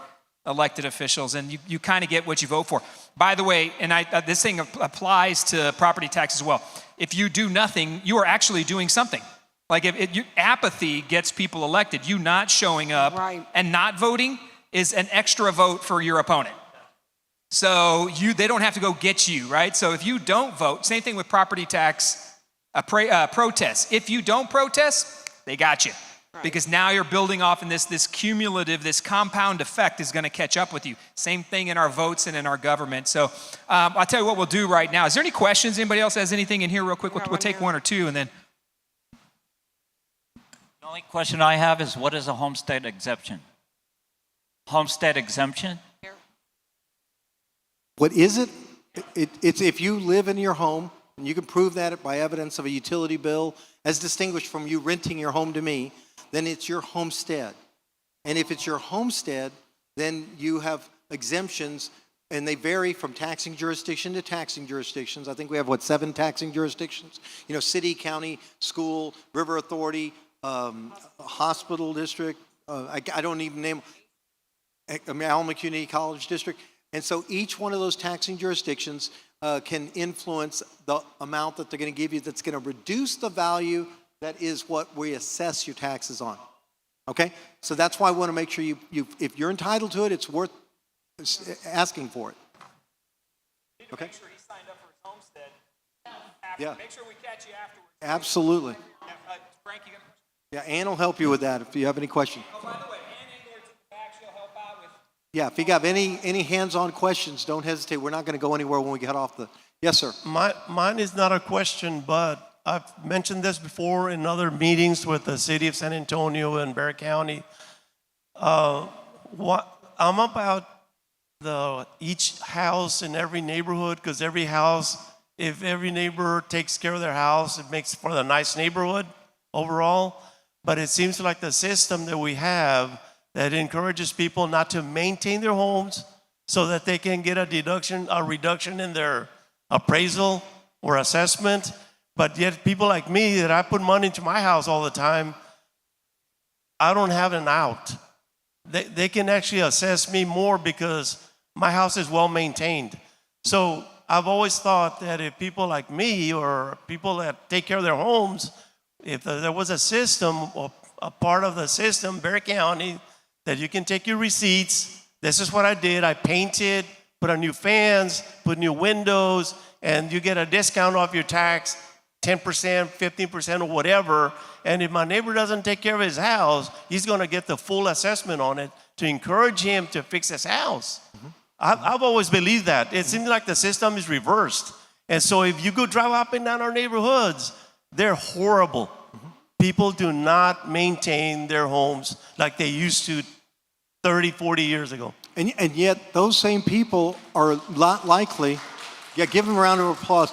elected officials, and you kind of get what you vote for. By the way, and this thing applies to property tax as well. If you do nothing, you are actually doing something. Like apathy gets people elected. You not showing up and not voting is an extra vote for your opponent. So they don't have to go get you, right? So if you don't vote, same thing with property tax protests. If you don't protest, they got you. Because now you're building off in this cumulative, this compound effect is going to catch up with you. Same thing in our votes and in our government. So I'll tell you what we'll do right now. Is there any questions? Anybody else has anything in here real quick? We'll take one or two and then.
The only question I have is, what is a homestead exemption? Homestead exemption?
What is it? It's if you live in your home, and you can prove that by evidence of a utility bill, as distinguished from you renting your home to me, then it's your homestead. And if it's your homestead, then you have exemptions, and they vary from taxing jurisdiction to taxing jurisdictions. I think we have, 7 taxing jurisdictions? City, county, school, river authority, hospital district, I don't even name, Alma Community College District. And so each one of those taxing jurisdictions can influence the amount that they're going to give you that's going to reduce the value that is what we assess your taxes on. Okay? So that's why I want to make sure if you're entitled to it, it's worth asking for it. Okay?
Make sure he signed up for his homestead.
Yeah.
Make sure we catch you afterwards.
Absolutely.
Frank, you got a question?
Yeah, Ann will help you with that if you have any question.
Oh, by the way, Ann Ingler's in the back. She'll help out with.
Yeah, if you have any hands-on questions, don't hesitate. We're not going to go anywhere when we get off the. Yes, sir.
Mine is not a question, but I've mentioned this before in other meetings with the city of San Antonio and Bexar County. I'm about each house in every neighborhood, because every house, if every neighbor takes care of their house, it makes for a nice neighborhood overall. But it seems like the system that we have that encourages people not to maintain their homes so that they can get a reduction in their appraisal or assessment. But yet people like me, that I put money into my house all the time, I don't have an out. They can actually assess me more because my house is well maintained. So I've always thought that if people like me or people that take care of their homes, if there was a system, or a part of the system, Bexar County, that you can take your receipts. This is what I did. I painted, put on new fans, put new windows, and you get a discount off your tax, 10%, 15%, or whatever. And if my neighbor doesn't take care of his house, he's going to get the full assessment on it to encourage him to fix his house. Mm-hmm. I've always believed that. It seems like the system is reversed. And so if you go drive up and down our neighborhoods, they're horrible. Mm-hmm. People do not maintain their homes like they used to 30, 40 years ago.
And yet those same people are a lot likely, give them a round of applause.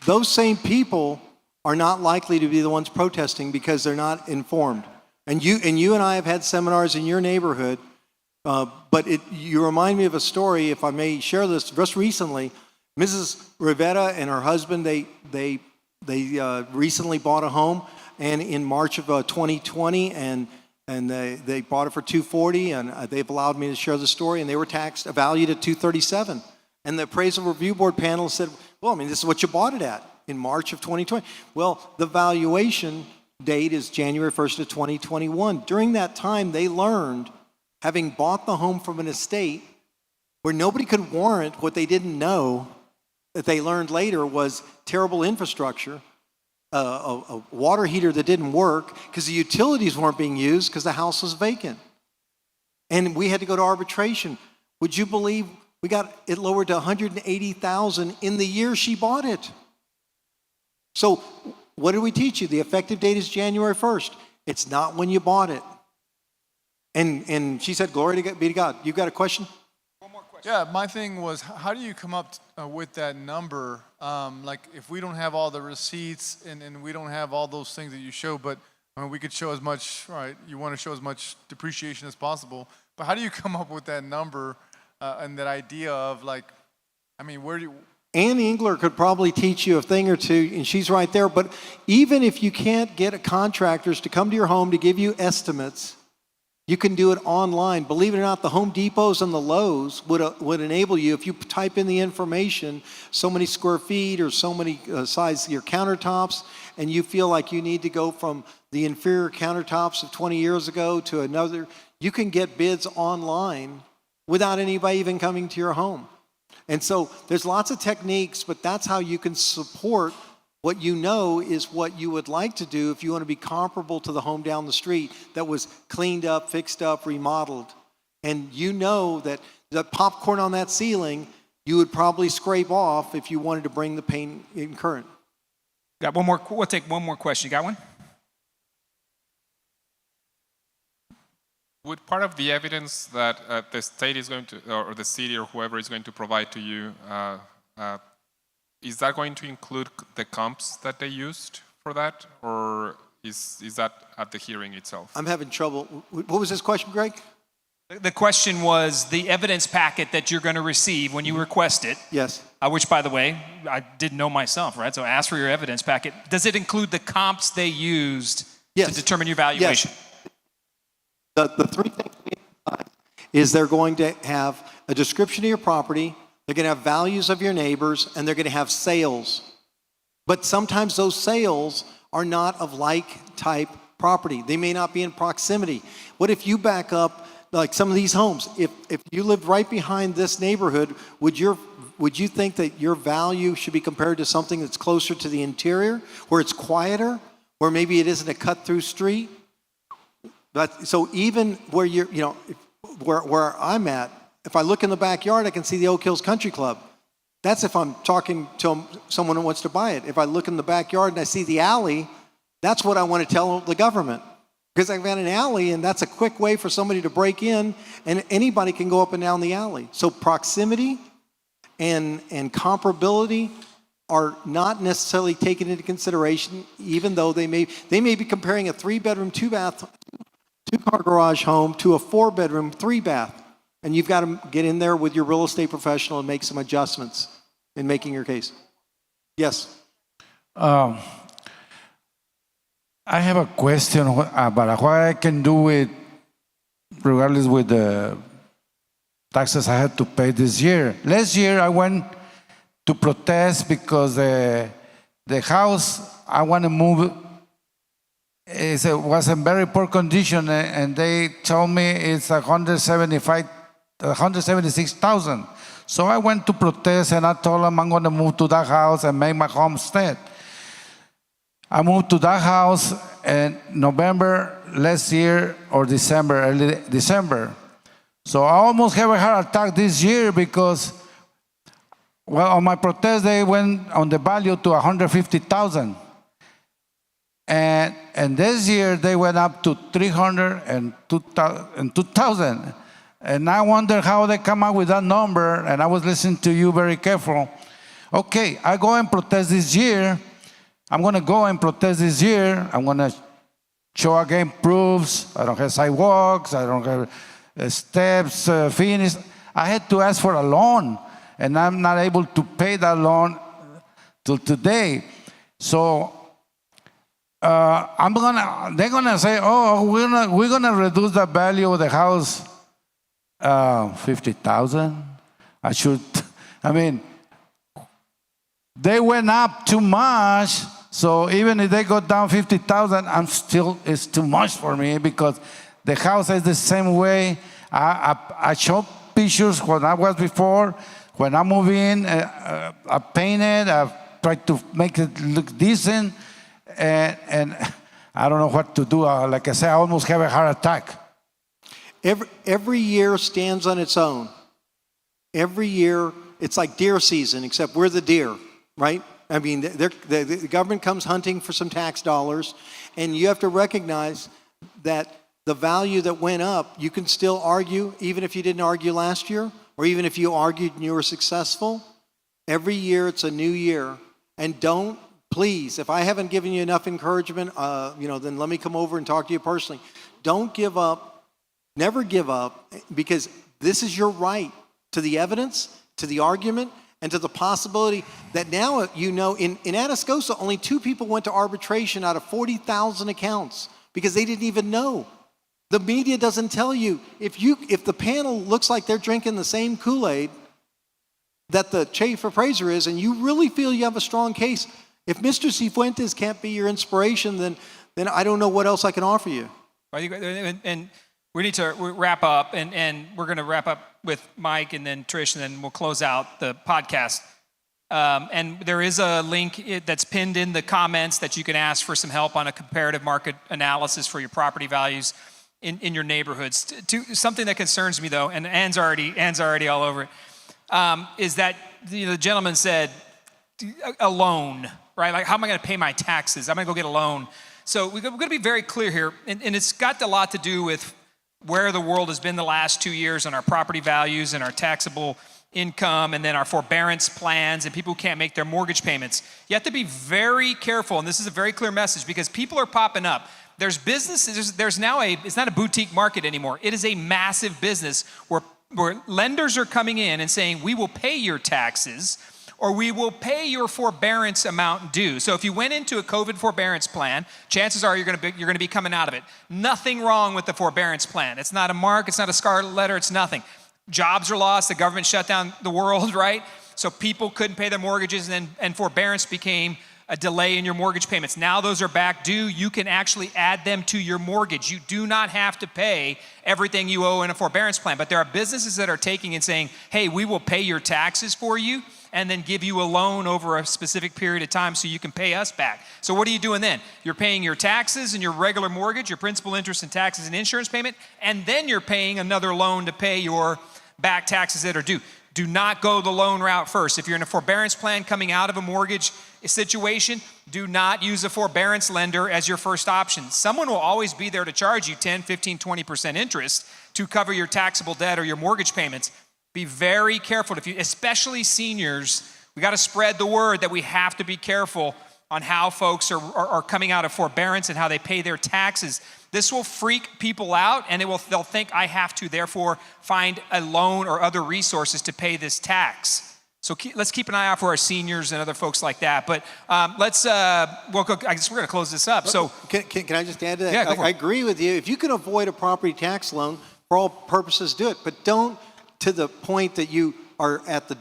Those same people are not likely to be the ones protesting because they're not informed. And you and I have had seminars in your neighborhood, but you remind me of a story, if I may share this. Just recently, Mrs. Rivera and her husband, they recently bought a home, and in March of 2020, and they bought it for $240,000, and they've allowed me to share the story, and they were valued at $237,000. And the appraisal review board panel said, well, this is what you bought it at in March of 2020. Well, the valuation date is January 1st of 2021. During that time, they learned, having bought the home from an estate where nobody could warrant what they didn't know, that they learned later was terrible infrastructure, a water heater that didn't work because the utilities weren't being used because the house was vacant. And we had to go to arbitration. Would you believe we got it lowered to $180,000 in the year she bought it? So what did we teach you? The effective date is January 1st. It's not when you bought it. And she said, glory be to God. You got a question?
One more question.
Yeah, my thing was, how do you come up with that number? Like, if we don't have all the receipts and we don't have all those things that you show, but we could show as much, right? You want to show as much depreciation as possible. But how do you come up with that number and that idea of, like, where do you...
Ann Engler could probably teach you a thing or two, and she's right there. But even if you can't get contractors to come to your home to give you estimates, you can do it online. Believe it or not, the Home Depots and the Lowe's would enable you, if you type in the information, so many square feet or so many size your countertops, and you feel like you need to go from the inferior countertops of 20 years ago to another, you can get bids online without anybody even coming to your home. And so there's lots of techniques, but that's how you can support what you know is what you would like to do if you want to be comparable to the home down the street that was cleaned up, fixed up, remodeled. And you know that the popcorn on that ceiling, you would probably scrape off if you wanted to bring the paint in current.
Got one more. We'll take one more question. You got one?
Would part of the evidence that the state is going to, or the city or whoever is going to provide to you, is that going to include the comps that they used for that, or is that at the hearing itself?
I'm having trouble. What was this question, Greg?
The question was the evidence packet that you're going to receive when you request it.
Yes.
Which, by the way, I didn't know myself, right? So ask for your evidence packet. Does it include the comps they used to determine your valuation?
Yes. The three things we emphasize is they're going to have a description of your property, they're going to have values of your neighbors, and they're going to have sales. But sometimes those sales are not of like type property. They may not be in proximity. What if you back up, like some of these homes, if you lived right behind this neighborhood, would you think that your value should be compared to something that's closer to the interior, where it's quieter, where maybe it isn't a cut-through street? But so even where you're, where I'm at, if I look in the backyard, I can see the Oak Hills Country Club. That's if I'm talking to someone who wants to buy it. If I look in the backyard and I see the alley, that's what I want to tell the government. Because I've got an alley, and that's a quick way for somebody to break in, and anybody can go up and down the alley. So proximity and comparability are not necessarily taken into consideration, even though they may be comparing a 3-bedroom, 2-bath, 2-car garage home to a 4-bedroom, 3-bath. And you've got to get in there with your real estate professional and make some adjustments in making your case. Yes.
I have a question about what I can do with, regardless with the taxes I had to pay this year. Last year I went to protest because the house I want to move was in very poor condition, and they told me it's 176,000. So I went to protest, and I told them I'm going to move to that house and make my homestead. I moved to that house in November last year, or December, early December. So I almost have a heart attack this year because, well, on my protest they went on the value to 150,000. And this year they went up to 300 and 2,000. And I wonder how they come up with that number, and I was listening to you very careful. Okay, I go and protest this year. I'm going to go and protest this year. I'm going to show again proofs. I don't have sidewalks. I don't have steps finished. I had to ask for a loan, and I'm not able to pay that loan till today. So they're gonna say, oh, we're gonna reduce the value of the house 50,000. They went up too much. So even if they go down 50,000, it's too much for me because the house is the same way. I showed pictures when I was before. When I move in, I painted. I tried to make it look decent. And I don't know what to do. Like I said, I almost have a heart attack.
Every year stands on its own. Every year, it's like deer season, except we're the deer, right? I mean, the government comes hunting for some tax dollars, and you have to recognize that the value that went up, you can still argue, even if you didn't argue last year, or even if you argued and you were successful. Every year, it's a new year. And please, if I haven't given you enough encouragement, then let me come over and talk to you personally. Don't give up. Never give up, because this is your right to the evidence, to the argument,
and to the possibility that now, you know, in Atascosa, only 2 people went to arbitration out of 40,000 accounts because they didn't even know. The media doesn't tell you. If the panel looks like they're drinking the same Kool-Aid that the chief appraiser is, and you really feel you have a strong case, if Mr. Cifuentes can't be your inspiration, then I don't know what else I can offer you.
And we need to wrap up, and we're going to wrap up with Mike and then Trish, and then we'll close out the podcast. And there is a link that's pinned in the comments that you can ask for some help on a comparative market analysis for your property values in your neighborhoods. Something that concerns me, though, and Ann's already all over it, is that the gentleman said a loan, right? Like, how am I going to pay my taxes? I'm going to go get a loan. So we're going to be very clear here, and it's got a lot to do with where the world has been the last 2 years on our property values and our taxable income, and then our forbearance plans and people who can't make their mortgage payments. You have to be very careful, and this is a very clear message, because people are popping up. There's businesses, there's now it's not a boutique market anymore. It is a massive business where lenders are coming in and saying, we will pay your taxes, or we will pay your forbearance amount due. So if you went into a COVID forbearance plan, chances are you're going to be coming out of it. Nothing wrong with the forbearance plan. It's not a mark, it's not a scarlet letter, it's nothing. Jobs are lost, the government shut down the world, right? So people couldn't pay their mortgages, and forbearance became a delay in your mortgage payments. Now those are back due. You can actually add them to your mortgage. You do not have to pay everything you owe in a forbearance plan. But there are businesses that are taking and saying, hey, we will pay your taxes for you and then give you a loan over a specific period of time so you can pay us back. So what are you doing then? You're paying your taxes and your regular mortgage, your principal, interest, and taxes and insurance payment, and then you're paying another loan to pay your back taxes that are due. Do not go the loan route first. If you're in a forbearance plan coming out of a mortgage situation, do not use a forbearance lender as your first option. Someone will always be there to charge you 10, 15, 20% interest to cover your taxable debt or your mortgage payments. Be very careful, especially seniors. We got to spread the word that we have to be careful on how folks are coming out of forbearance and how they pay their taxes. This will freak people out, and they'll think I have to therefore find a loan or other resources to pay this tax. So let's keep an eye out for our seniors and other folks like that. But I guess we're going to close this up. So
can I just add to that?
Yeah,
I agree with you. If you can avoid a property tax loan, for all purposes, do it. But don't to the point that you are at the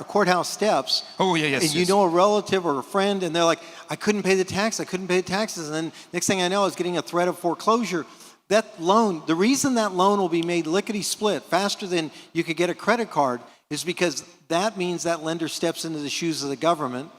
courthouse steps.
Oh, yeah, yes.
And you know a relative or a friend, and they're like, I couldn't pay the tax, I couldn't pay the taxes. And then next thing I know, I was getting a threat of foreclosure. That loan, the reason that loan will be made lickety-split faster than you could get a credit card is because that means that lender steps into the shoes of the government.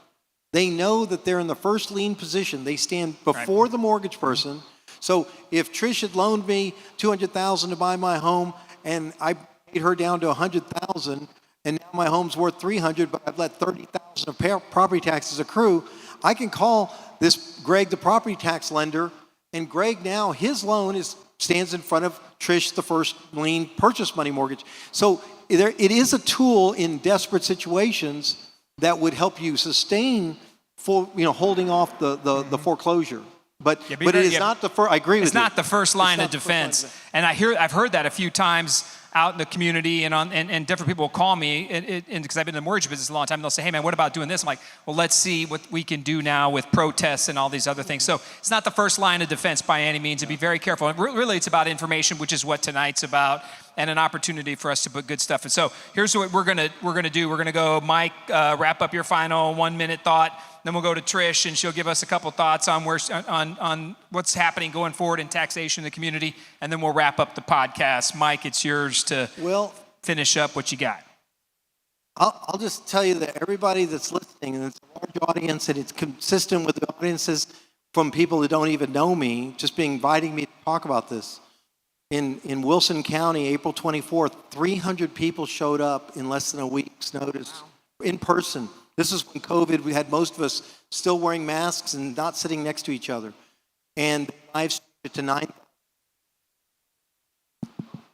They know that they're in the first lien position. They stand before the mortgage person. So if Trish had loaned me $200,000 to buy my home, and I paid her down to $100,000, and now my home's worth $300,000, but I've let $30,000 of property taxes accrue, I can call this Greg, the property tax lender, and Greg now, his loan stands in front of Trish, the first lien purchase money mortgage. So it is a tool in desperate situations that would help you sustain holding off the foreclosure. But it is not the first. I agree with you.
It's not the first line of defense. And I've heard that a few times out in the community, and different people will call me, and because I've been in the mortgage business a long time, and they'll say, hey man, what about doing this? I'm like, well, let's see what we can do now with protests and all these other things. So it's not the first line of defense by any means, and be very careful. And really, it's about information, which is what tonight's about, and an opportunity for us to put good stuff in. So here's what we're gonna do. We're gonna go, Mike, wrap up your final 1 minute thought. Then we'll go to Trish, and she'll give us a couple thoughts on what's happening going forward in taxation in the community, and then we'll wrap up the podcast. Mike, it's yours to finish up what you got.
I'll just tell you that everybody that's listening, and it's a large audience, and it's consistent with the audiences from people that don't even know me, just inviting me to talk about this. In Wilson County, April 24th, 300 people showed up in less than a week's notice in person. This is when COVID, we had most of us still wearing masks and not sitting next to each other. And lives to 9.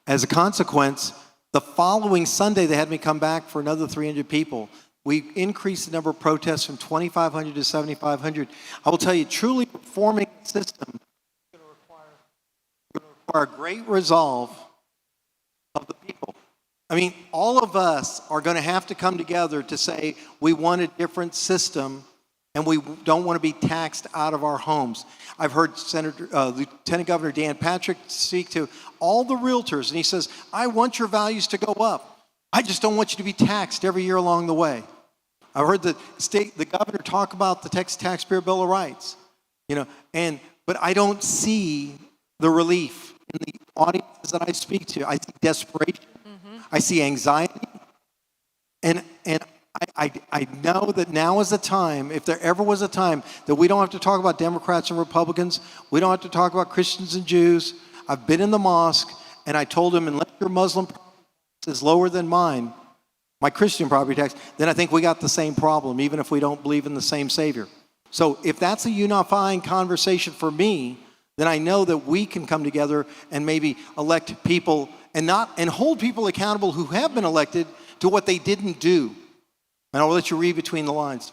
As a consequence, the following Sunday, they had me come back for another 300 people. We increased the number of protests from 2,500 to 7,500. I will tell you, truly reforming the system is going to require great resolve of the people. I mean, all of us are going to have to come together to say we want a different system and we don't want to be taxed out of our homes. I've heard Lieutenant Governor Dan Patrick speak to all the realtors, and he says, I want your values to go up. I just don't want you to be taxed every year along the way. I've heard the governor talk about the Texas Taxpayer Bill of Rights, but I don't see the relief in the audiences that I speak to. I see desperation. I see anxiety. And I know that now is the time, if there ever was a time, that we don't have to talk about Democrats and Republicans. We don't have to talk about Christians and Jews. I've been in the mosque, and I told them, unless your Muslim tax is lower than mine, my Christian property tax, then I think we got the same problem, even if we don't believe in the same Savior. So if that's a unifying conversation for me, then I know that we can come together and maybe elect people and hold people accountable who have been elected to what they didn't do. And I'll let you read between the lines.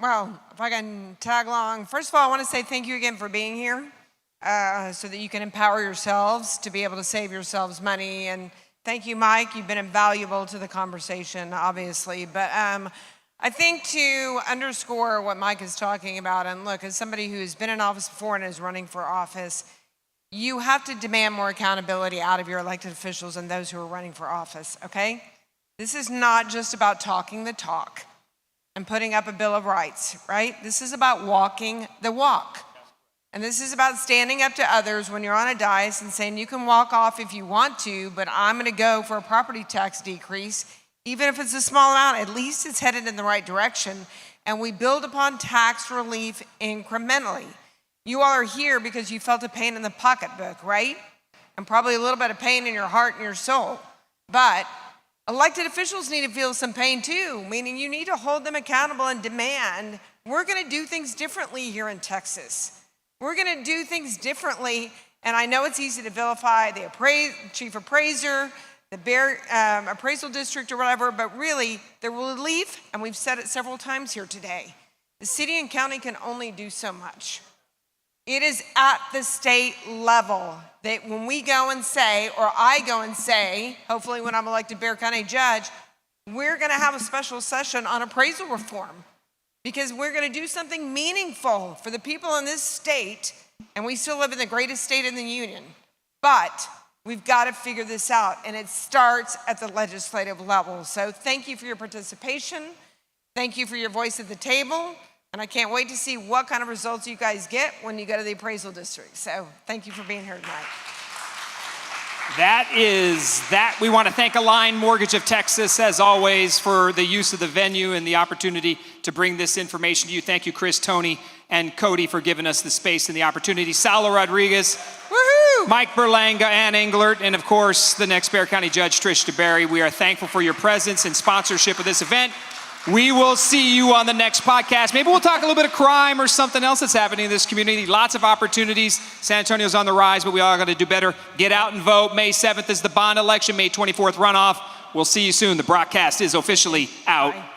Well, if I can tag along, first of all, I want to say thank you again for being here so that you can empower yourselves to be able to save yourselves money. And thank you, Mike. You've been invaluable to the conversation, obviously. But I think to underscore what Mike is talking about, and look, as somebody who's been in office before and is running for office, you have to demand more accountability out of your elected officials and those who are running for office, okay? This is not just about talking the talk and putting up a Bill of Rights, right? This is about walking the walk. And this is about standing up to others when you're on a dais and saying, you can walk off if you want to, but I'm gonna go for a property tax decrease. Even if it's a small amount, at least it's headed in the right direction. And we build upon tax relief incrementally. You all are here because you felt a pain in the pocketbook, right? And probably a little bit of pain in your heart and your soul. But elected officials need to feel some pain too, meaning you need to hold them accountable and demand, we're gonna do things differently here in Texas. We're gonna do things differently, and I know it's easy to vilify the chief appraiser, the appraisal district or whatever, but really the relief, and we've said it several times here today, the city and county can only do so much. It is at the state level that when we go and say, or I go and say, hopefully when I'm elected Bexar County judge, we're gonna have a special session on appraisal reform because we're gonna do something meaningful for the people in this state, and we still live in the greatest state in the union. But we've got to figure this out, and it starts at the legislative level. So thank you for your participation. Thank you for your voice at the table. And I can't wait to see what kind of results you guys get when you go to the appraisal district. So thank you for being here tonight.
That is that. We want to thank Align Mortgage of Texas, as always, for the use of the venue and the opportunity to bring this information to you. Thank you, Chris, Tony, and Cody for giving us the space and the opportunity. Saulo Rodriguez, woohoo! Mike Berlanga, Ann Englert, and of course, the next Bexar County Judge, Trish DeBerry. We are thankful for your presence and sponsorship of this event. We will see you on the next podcast. Maybe we'll talk a little bit of crime or something else that's happening in this community. Lots of opportunities. San Antonio's on the rise, but we all got to do better. Get out and vote. May 7th is the bond election. May 24th runoff. We'll see you soon. The broadcast is officially out.
Bye.